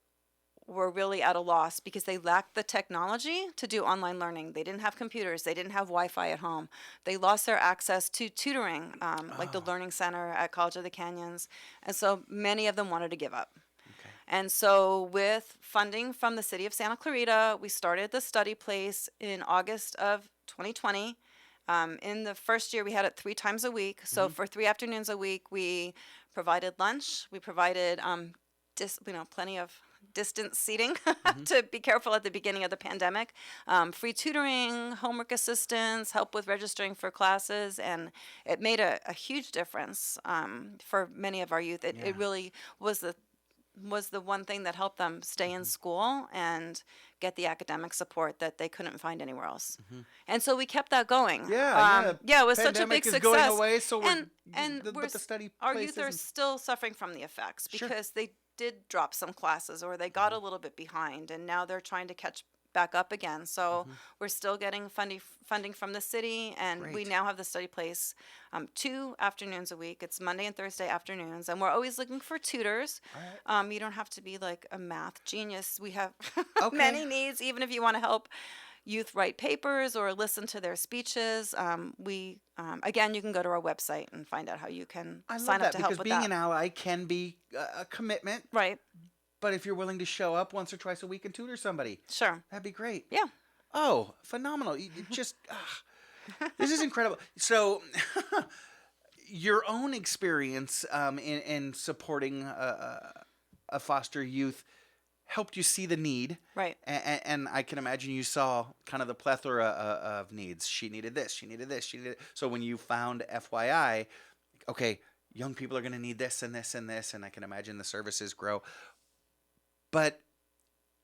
were really at a loss because they lacked the technology to do online learning. They didn't have computers. They didn't have Wi-Fi at home. They lost their access to tutoring, like the Learning Center at College of the Canyons. And so many of them wanted to give up. Okay. And so with funding from the city of Santa Clarita, we started the Study Place in August of 2020. In the first year, we had it 3 times a week. So for 3 afternoons a week, we provided lunch. We provided plenty of distance seating to be careful at the beginning of the pandemic, free tutoring, homework assistance, help with registering for classes, and it made a huge difference for many of our youth. It really was the one thing that helped them stay in school and get the academic support that they couldn't find anywhere else. And so we kept that going. It was such a big Pandemic is success. going away, so but the Study our Place youth are isn't- still suffering from the effects Sure. because they did drop some classes or they got a little bit behind, and now they're trying to catch back up again. So we're still getting funding from the city, and we Great. now have the Study Place 2 afternoons a week. It's Monday and Thursday afternoons, and we're always looking for tutors. All right. You don't have to be like a math genius. We have Okay. many needs, even if you want to help youth write papers or listen to their speeches. Again, you can go to our website and find out how you can I love sign that up to help because with being that. an ally can be a commitment, Right. but if you're willing to show up once or twice a week and tutor somebody, Sure. that'd be great. Yeah. Oh, phenomenal. You just, this is incredible. So, your own experience in supporting a foster youth helped you see the need. Right. And I can imagine you saw kind of the plethora of needs. She needed this, she needed this, she needed. So when you found FYI, okay, young people are going to need this and this and this, and I can imagine the services grow. But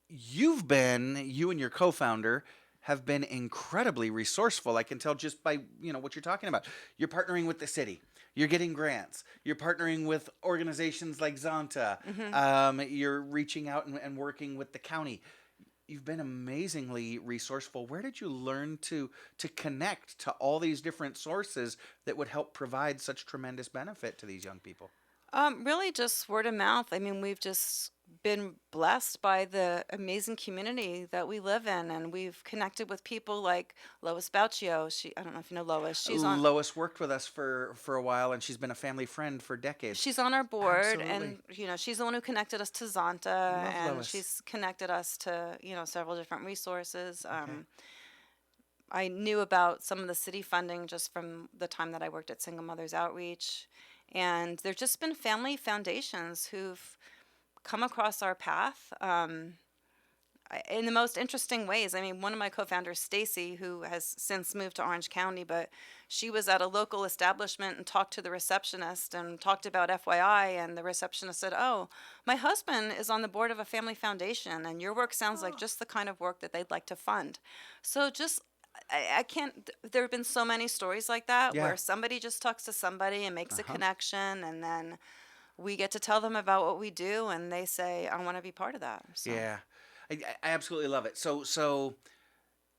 you and your co-founder have been incredibly resourceful. I can tell just by, what you're talking about. You're partnering with the city. You're getting grants. You're partnering with organizations like Zonta. You're reaching out and working with the county. You've been amazingly resourceful. Where did you learn to connect to all these different sources that would help provide such tremendous benefit to these young people? Really just word of mouth. I mean, we've just been blessed by the amazing community that we live in, and we've connected with people like Lois Bauchio. I don't know if you know Lois. Lois worked with us for a while, and she's been a family friend for decades. She's on our board, Absolutely. and she's the one who connected us to Zonta, Love and Lois. she's connected us to several different resources. Okay. I knew about some of the city funding just from the time that I worked at Single Mothers Outreach, and there's just been family foundations who've come across our path in the most interesting ways. I mean, one of my co-founders, Stacy, who has since moved to Orange County, but she was at a local establishment and talked to the receptionist and talked about FYI, and the receptionist said, "Oh, my husband is on the board of a family foundation, and your work sounds like just the kind of work that they'd like to fund." So I can't, there have been so many stories like that Yeah. where somebody just talks to somebody and makes a connection, and then we get to tell them about what we do, and they say, "I want to be part of that." So. Yeah, I absolutely love it. So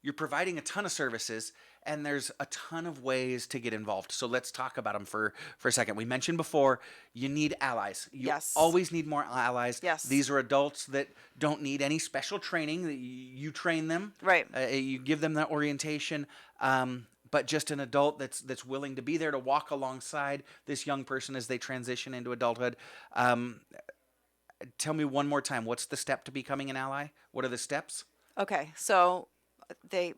you're providing a ton of services, and there's a ton of ways to get involved. So let's talk about them for a second. We mentioned before, you need allies. You Yes. always need more allies. Yes. These are adults that don't need any special training. You train them. Right. You give them that orientation. But just an adult that's willing to be there to walk alongside this young person as they transition into adulthood. Tell me one more time, what's the step to becoming an ally? What are the steps? Okay, so they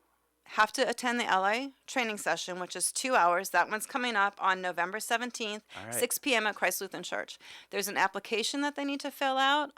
have to attend the ally training session, which is 2 hours. That one's coming up on November 17th, All right. 6 p.m. at Christ Lutheran Church. There's an application that they need to fill out.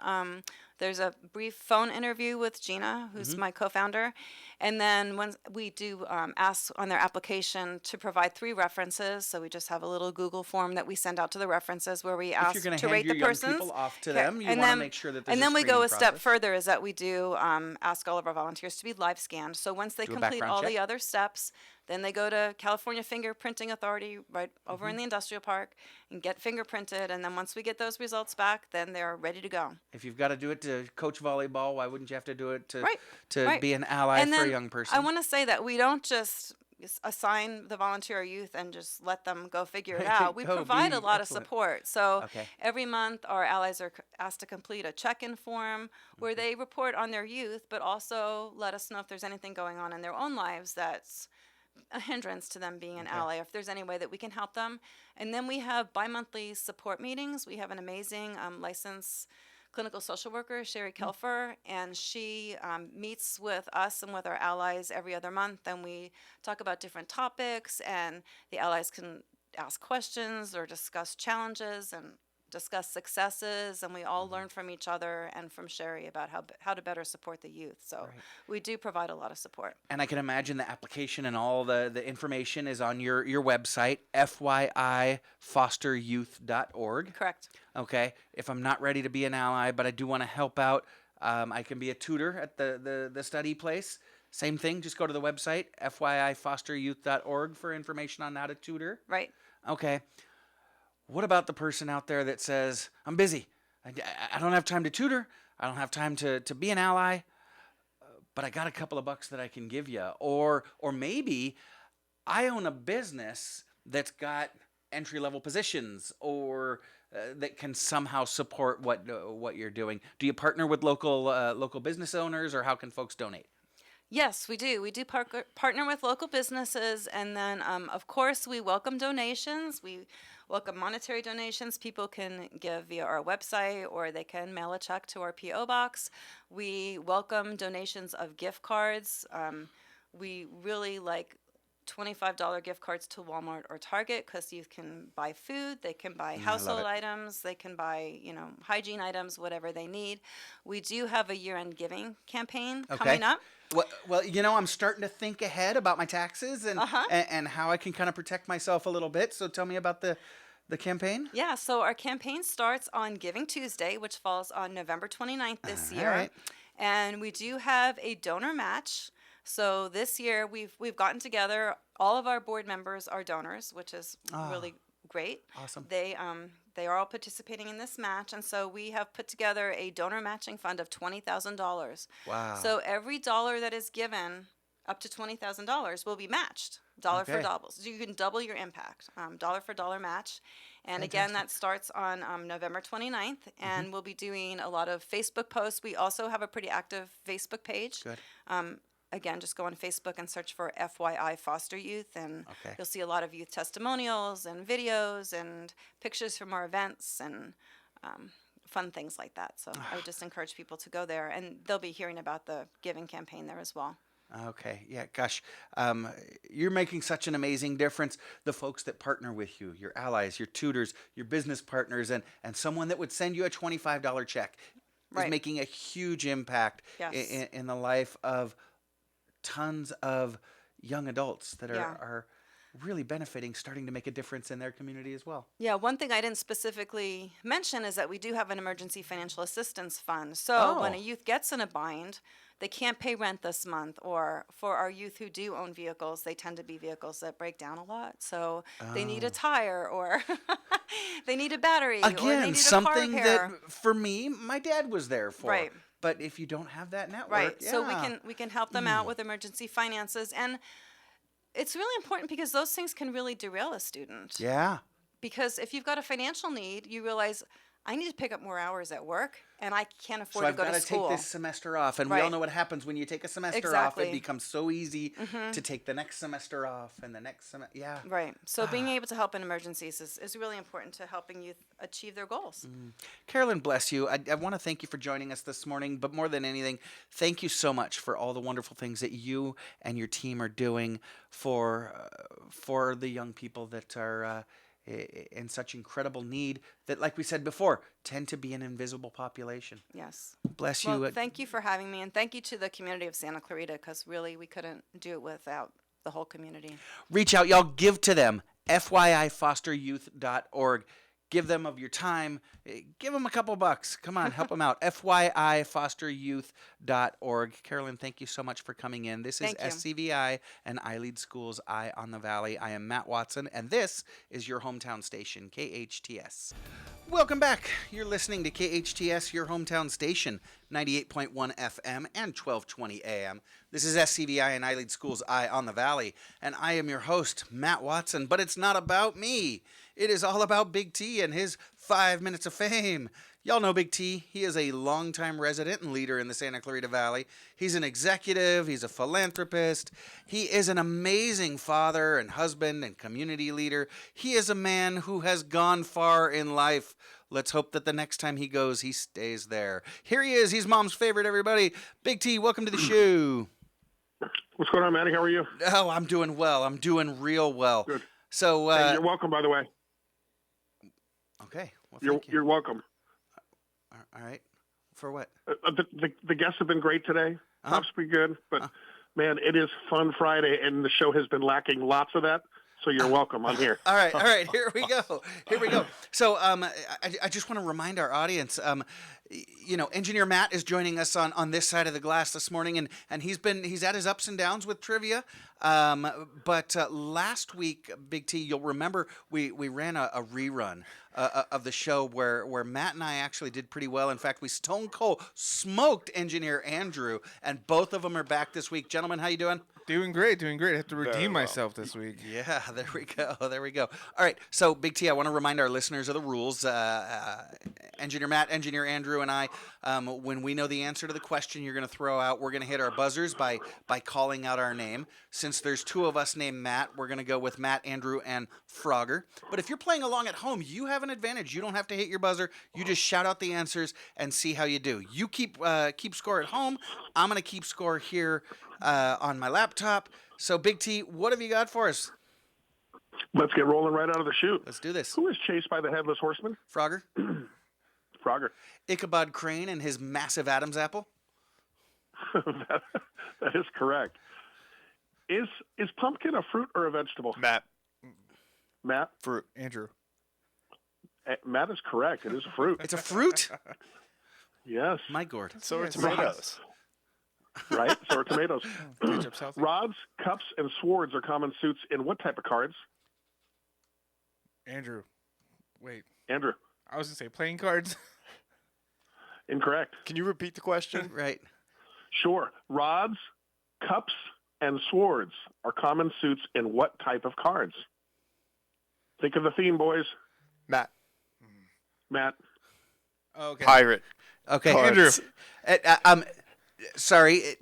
There's a brief phone interview with Gina, who's my co-founder. And then when we do ask on their application to provide 3 references, so we just have a little Google form that we send out to the references where we If ask you're going to to hand rate your the young persons. people off to Okay, them, you and want to then- make sure that there's And then we go a screening step process. further is that we do ask all of our volunteers to be live scanned. So once they Do a complete background all check. the other steps, then they go to California Fingerprinting Authority right over in the industrial park and get fingerprinted. And then once we get those results back, then they're ready to go. If you've got to do it to coach volleyball, why wouldn't you have to do it to Right. be an ally And for a then young person? I want to say that we don't just assign the volunteer youth and just let them go figure it out. We Go provide be a lot excellent. of support. So Okay. every month our allies are asked to complete a check-in form where they report on their youth, but also let us know if there's anything going on in their own lives that's a hindrance to them being an ally, or if there's any way that we can help them. And then we have bi-monthly support meetings. We have an amazing licensed clinical social worker, Sherry Kelfer, and she meets with us and with our allies every other month, and we talk about different topics, and the allies can ask questions or discuss challenges and discuss successes, and we all learn from each other and from Sherry about how to better support the youth. So Right. we do provide a lot of support. And I can imagine the application and all the information is on your website, fyifosteryouth.org. Correct. Okay. If I'm not ready to be an ally, but I do want to help out, I can be a tutor at the study place. Same thing, just go to the website, fyifosteryouth.org, for information on how to tutor. Right. Okay. What about the person out there that says, I'm busy. I don't have time to tutor. I don't have time to be an ally, but I got a couple of bucks that I can give you. Or maybe I own a business that's got entry-level positions or that can somehow support what you're doing. Do you partner with local business owners, or how can folks donate? Yes, we do. We do partner with local businesses, and then, of course, we welcome donations. We welcome monetary donations. People can give via our website, or they can mail a check to our P.O. box. We welcome donations of gift cards. We really like $25 gift cards to Walmart or Target, because you can buy food, they can buy household items, they can buy, hygiene items, whatever they need. We do have a year-end giving campaign coming up. Well, I'm starting to think ahead about my taxes and how I can kind of protect myself a little bit. So tell me about the campaign. Yeah, so our campaign starts on Giving Tuesday, which falls on November 29th this year. Right. And we do have a donor match. So this year we've gotten together. All of our board members are donors, which is really great. Awesome. They are all participating in this match, and so we have put together a donor matching fund of $20,000. Wow. So every dollar that is given up to $20,000 will be matched, dollar for Okay. double. So you can double your impact, dollar for dollar match. And again, that starts on November 29th, and we'll be doing a lot of Facebook posts. We also have a pretty active Facebook page. Good. Again, just go on Facebook and search for FYI Foster Youth, and Okay. you'll see a lot of youth testimonials and videos and pictures from our events and fun things like that. So I would just encourage people to go there, and they'll be hearing about the giving campaign there as well. Okay. Yeah. Gosh, you're making such an amazing difference. The folks that partner with you, your allies, your tutors, your business partners, and someone that would send you a $25 check is Right. making a huge impact Yes. in the life of tons of young adults that Yeah. are really benefiting, starting to make a difference in their community as well. Yeah, one thing I didn't specifically mention is that we do have an emergency financial assistance fund. So when a Oh. youth gets in a bind, they can't pay rent this month, or for our youth who do own vehicles, they tend to be vehicles that break down a lot. So they need a tire, or they need a battery, or they Again, need a something car repair. that for me, my dad was there for. Right. But if you don't have that network, Right. So yeah. we can help them out with emergency finances, and it's really important because those things can really derail a student. Yeah. Because if you've got a financial need, you realize I need to pick up more hours at work, and I can't afford So to I've go got to to school. take this semester off. And we all Right. know what happens when you take a semester off. Exactly. It becomes so easy to take the next semester off and the next semester. Yeah. Right. So being able to help in emergencies is really important to helping youth achieve their goals. Carolyn, bless you. I want to thank you for joining us this morning, but more than anything, thank you so much for all the wonderful things that you and your team are doing for the young people that are in such incredible need that, like we said before, tend to be an invisible population. Yes. Bless Well, you. thank you for having me, and thank you to the community of Santa Clarita, because really we couldn't do it without the whole community. Reach out, y'all. Give to them. FYIFosterYouth.org. Give them of your time. Give them a couple bucks. Come on, help them out. FYIFosterYouth.org. Carolyn, thank you so much for coming in. This is Thank you. SCVI and iLEAD Schools Eye on the Valley. I am Matt Watson, and this is your hometown station, KHTS. Welcome back. You're listening to KHTS, your hometown station, 98.1 FM and 1220 AM. This is SCVI and iLEAD Schools Eye on the Valley, and I am your host, Matt Watson. But it's not about me. It is all about Big T and his 5 minutes of fame. Y'all know Big T. He is a longtime resident and leader in the Santa Clarita Valley. He's an executive. He's a philanthropist. He is an amazing father and husband and community leader. He is a man who has gone far in life. Let's hope that the next time he goes, he stays there. Here he is. He's Mom's favorite, everybody. Big T, welcome to the show. What's going on, Matty? How are you? Oh, I'm doing well. I'm doing real well. Good. So, Hey, you're welcome, by the way. okay. Well, You're thank you. you're welcome. All right. For what? The guests have been great today. Pop's pretty good, but man, it is Fun Friday, and the show has been lacking lots of that. So you're welcome. I'm here. All right. Here we go. So, I just want to remind our audience, Engineer Matt is joining us on this side of the glass this morning, and he's at his ups and downs with trivia. But last week, Big T, you'll remember we ran a rerun of the show where Matt and I actually did pretty well. In fact, we stone cold smoked Engineer Andrew, and both of them are back this week. Gentlemen, how you doing? Doing great. I have to redeem myself this week. Yeah, there we go. All right, so Big T, I want to remind our listeners of the rules. Engineer Matt, Engineer Andrew, and I, when we know the answer to the question you're going to throw out, we're going to hit our buzzers by calling out our name. Since there's two of us named Matt, we're going to go with Matt, Andrew, and Frogger. But if you're playing along at home, you have an advantage. You don't have to hit your buzzer. You just shout out the answers and see how you do. You keep score at home. I'm going to keep score here on my laptop. So, Big T, what have you got for us? Let's get rolling right out of the chute. Let's do this. Who is chased by the headless horseman? Frogger? Frogger. Ichabod Crane and his massive Adam's apple? That is correct. Is pumpkin a fruit or a vegetable? Matt. Fruit. Andrew. Matt is correct. It is a fruit. It's a fruit? Yes. My gourd. So are tomatoes. Right? So are tomatoes. Ketchup's healthy. Rods, cups, and swords are common suits in what type of cards? Andrew. Wait. Andrew. I was going to say playing cards. Incorrect. Can you repeat the question? Right. Sure. Rods, cups, and swords are common suits in what type of cards? Think of the theme, boys. Matt. Matt. Okay. Pirate. Okay. Cards. Andrew. Sorry.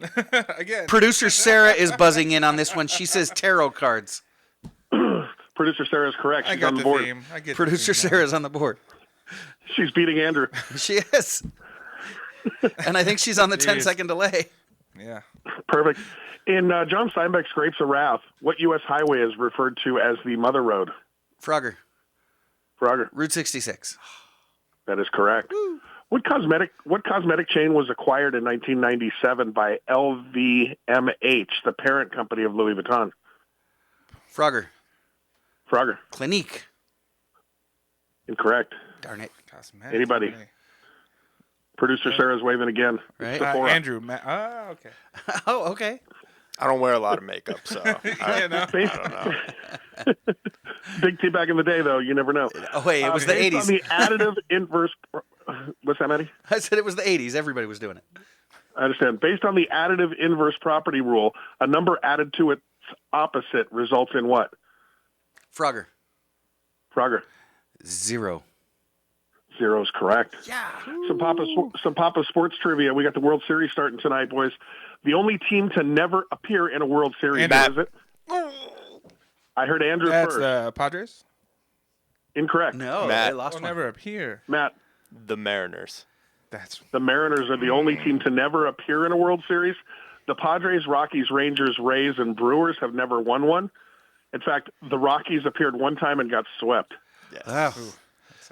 Again. Producer Sarah is buzzing in on this one. She says tarot cards. Producer Sarah is correct. I She's got on the the board. theme. I get Producer the theme now. Sarah's on the board. She's beating Andrew. She is. And I think she's on the 10-second delay. Yeah. Perfect. In John Steinbeck's Grapes of Wrath, what U.S. highway is referred to as the Mother Road? Frogger. Roger. Route 66. That is correct. What cosmetic chain was acquired in 1997 by LVMH, the parent company of Louis Vuitton? Frogger. Frogger. Clinique. Incorrect. Darn it. Cosmetic. Anybody? Producer Sarah's waving again. Right. Sephora. Andrew. Matt. Oh, okay. Oh, okay. I don't wear a lot of makeup, so I no. don't know. Big T back in the day, though. You never know. Oh, wait, it was the Based 80s. on the additive inverse. What's that, Matty? I said it was the 80s. Everybody was doing it. I understand. Based on the additive inverse property rule, a number added to its opposite results in what? Frogger. Frogger. 0. 0 is correct. Yeah. Some Papa sports trivia. We got the World Series starting tonight, boys. The only team to never appear in a World Series, Matt. is it? I heard Andrew That's first. the Padres. Incorrect. No, Matt. they lost Will one. never appear. Matt, The Mariners. That's the Mariners are the only team to never appear in a World Series. The Padres, Rockies, Rangers, Rays, and Brewers have never won one. In fact, the Rockies appeared one time and got swept. Yes. Oh.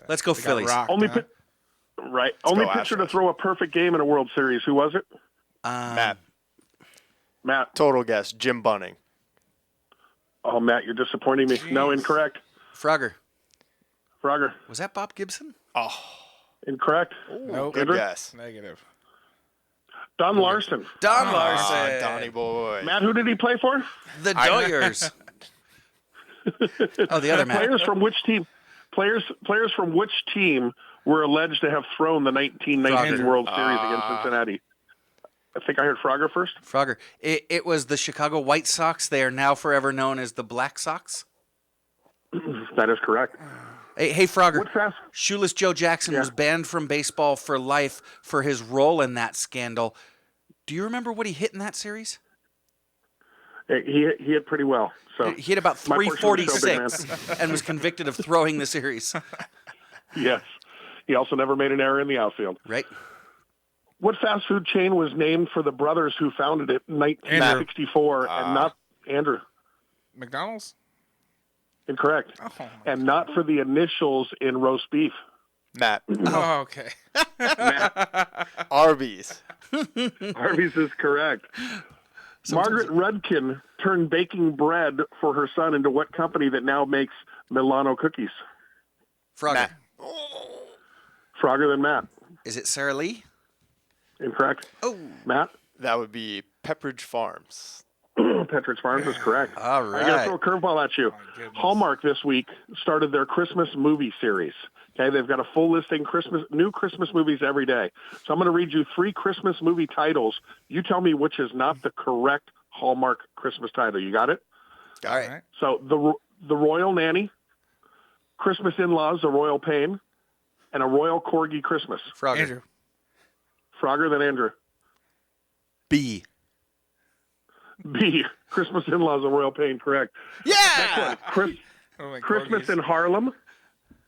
Let's go they got Phillies. rocked, Only huh? Only go pitcher to Astros. throw a perfect game in a World Series. Who was it? Matt. Matt. Total guess. Jim Bunning. Oh, Matt, you're disappointing me. No, Jeez. incorrect. Frogger. Frogger. Was that Bob Gibson? Oh, Incorrect. Nope. good Andrew? guess. Negative. Don Larson. Don Ah, Larson. Donnie boy. Matt, who did he play for? The Doyers. Oh, the other Matt. Players from which team? Players from which team were alleged to have thrown the 1919 Frogger. World Series against Cincinnati? I think I heard Frogger first. Frogger. It was the Chicago White Sox. They are now forever known as the Black Sox. That is correct. Hey, Frogger. What fast? Shoeless Joe Jackson Yeah. was banned from baseball for life for his role in that scandal. Do you remember what he hit in that series? He hit pretty well. So He hit about My portion of the show, big 346 and was convicted of throwing the series. yes, he also never made an error in the outfield. Right? What fast food chain was named for the brothers who founded it in 1964 and not Andrew? McDonald's? Incorrect. Oh, And not for the initials in roast beef. Matt. oh okay. Arby's. Harvey's is correct. Margaret Rudkin turned baking bread for her son into what company that now makes Milano cookies? Frogger. Matt. Frogger than Matt. Is it Sarah Lee? Incorrect. Oh. Matt? That would be Pepperidge Farms. Petridge Farms is correct. All I got to right. throw a curveball at you. goodness. Hallmark this week started their Christmas movie series. Okay, they've got a full listing new Christmas movies every day. So I'm going to read you 3 Christmas movie titles. You tell me which is not the correct Hallmark Christmas title. You got it? All right. So the Royal Nanny, Christmas In-Laws, A Royal Pain, and A Royal Corgi Christmas. Frogger. Andrew. Frogger than Andrew. B. B. Christmas In-Laws, A Royal Pain. Correct. Yeah. Oh, my Christmas corgis. in Harlem,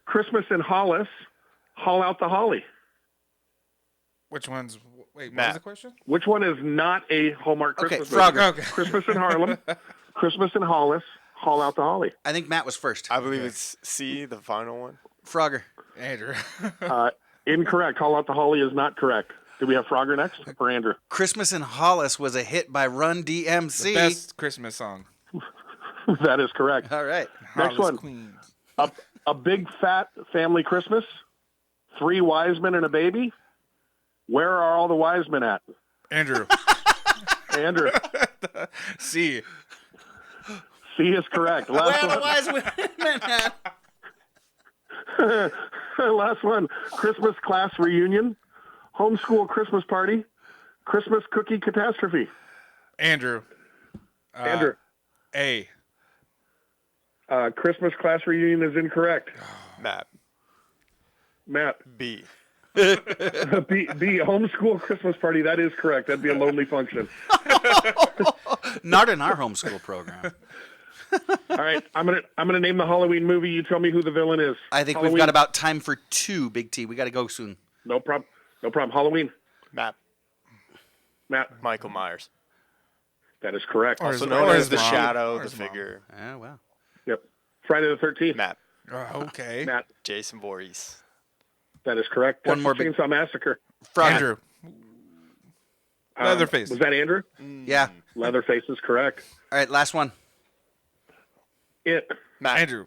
Christmas in Hollis, Haul Out the Holly. Which one's? Wait, what Matt. was the question? Which one is not a Hallmark Okay, Christmas movie? Frogger. Okay. Christmas in Harlem, Christmas in Hollis, Haul Out the Holly. I think Matt was first. I believe it's C, the final one. Frogger. Andrew. Incorrect. Haul Out the Holly is not correct. Do we have Frogger next or Andrew? Christmas in Hollis was a hit by Run DMC. The best Christmas song. That is correct. All right. Next Hollis one. Queens. A Big Fat Family Christmas, 3 Wise Men and a Baby. Where are all the wise men at? Andrew. Andrew. C. C is correct. Last one. Last one. Christmas class reunion, homeschool Christmas party, Christmas cookie catastrophe. Andrew. Andrew. A. Christmas class reunion is incorrect. Matt. Matt. B. B. Homeschool Christmas party. That is correct. That'd be a lonely function. Not in our homeschool program. All right. I'm gonna name the Halloween movie. You tell me who the villain is. I think Halloween. we've got about time for 2, Big T. We got to go soon. No problem. No problem. Halloween. Matt. Matt. Michael Myers. That is correct. Or Also his- known or as his the mom. Shadow, Or the his mom. figure. Oh, wow. Yep. Friday the 13th. Matt. Okay. Matt. Jason Voorhees. That is correct. One more Texas Chainsaw Massacre. Frogger. Andrew. Leatherface. Was that Andrew? Yeah. Leatherface is correct. All right, last one. It. Matt. Andrew.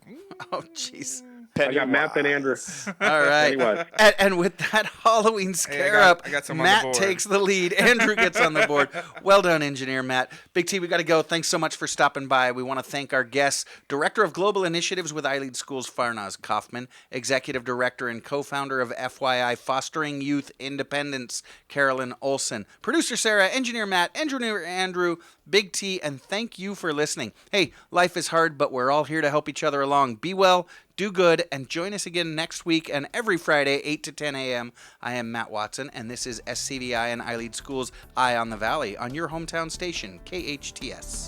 Oh, jeez. I got Matt and Andrew. All right. Pennywise. And with that Halloween scare got- up, I got some on the Matt board. takes the lead. Andrew gets on the board. Well done, engineer Matt. Big T, we got to go. Thanks so much for stopping by. We want to thank our guests, Director of Global Initiatives with iLEAD Schools, Farnaz Kaufman, Executive Director and co-founder of FYI Fostering Youth Independence, Carolyn Olsen, Producer Sarah, Engineer Matt, Engineer Andrew, Big T, and thank you for listening. Hey, life is hard, but we're all here to help each other along. Be well, do good, and join us again next week and every Friday, 8 to 10 a.m. I am Matt Watson, and this is SCVI and iLEAD Schools Eye on the Valley on your hometown station, KHTS.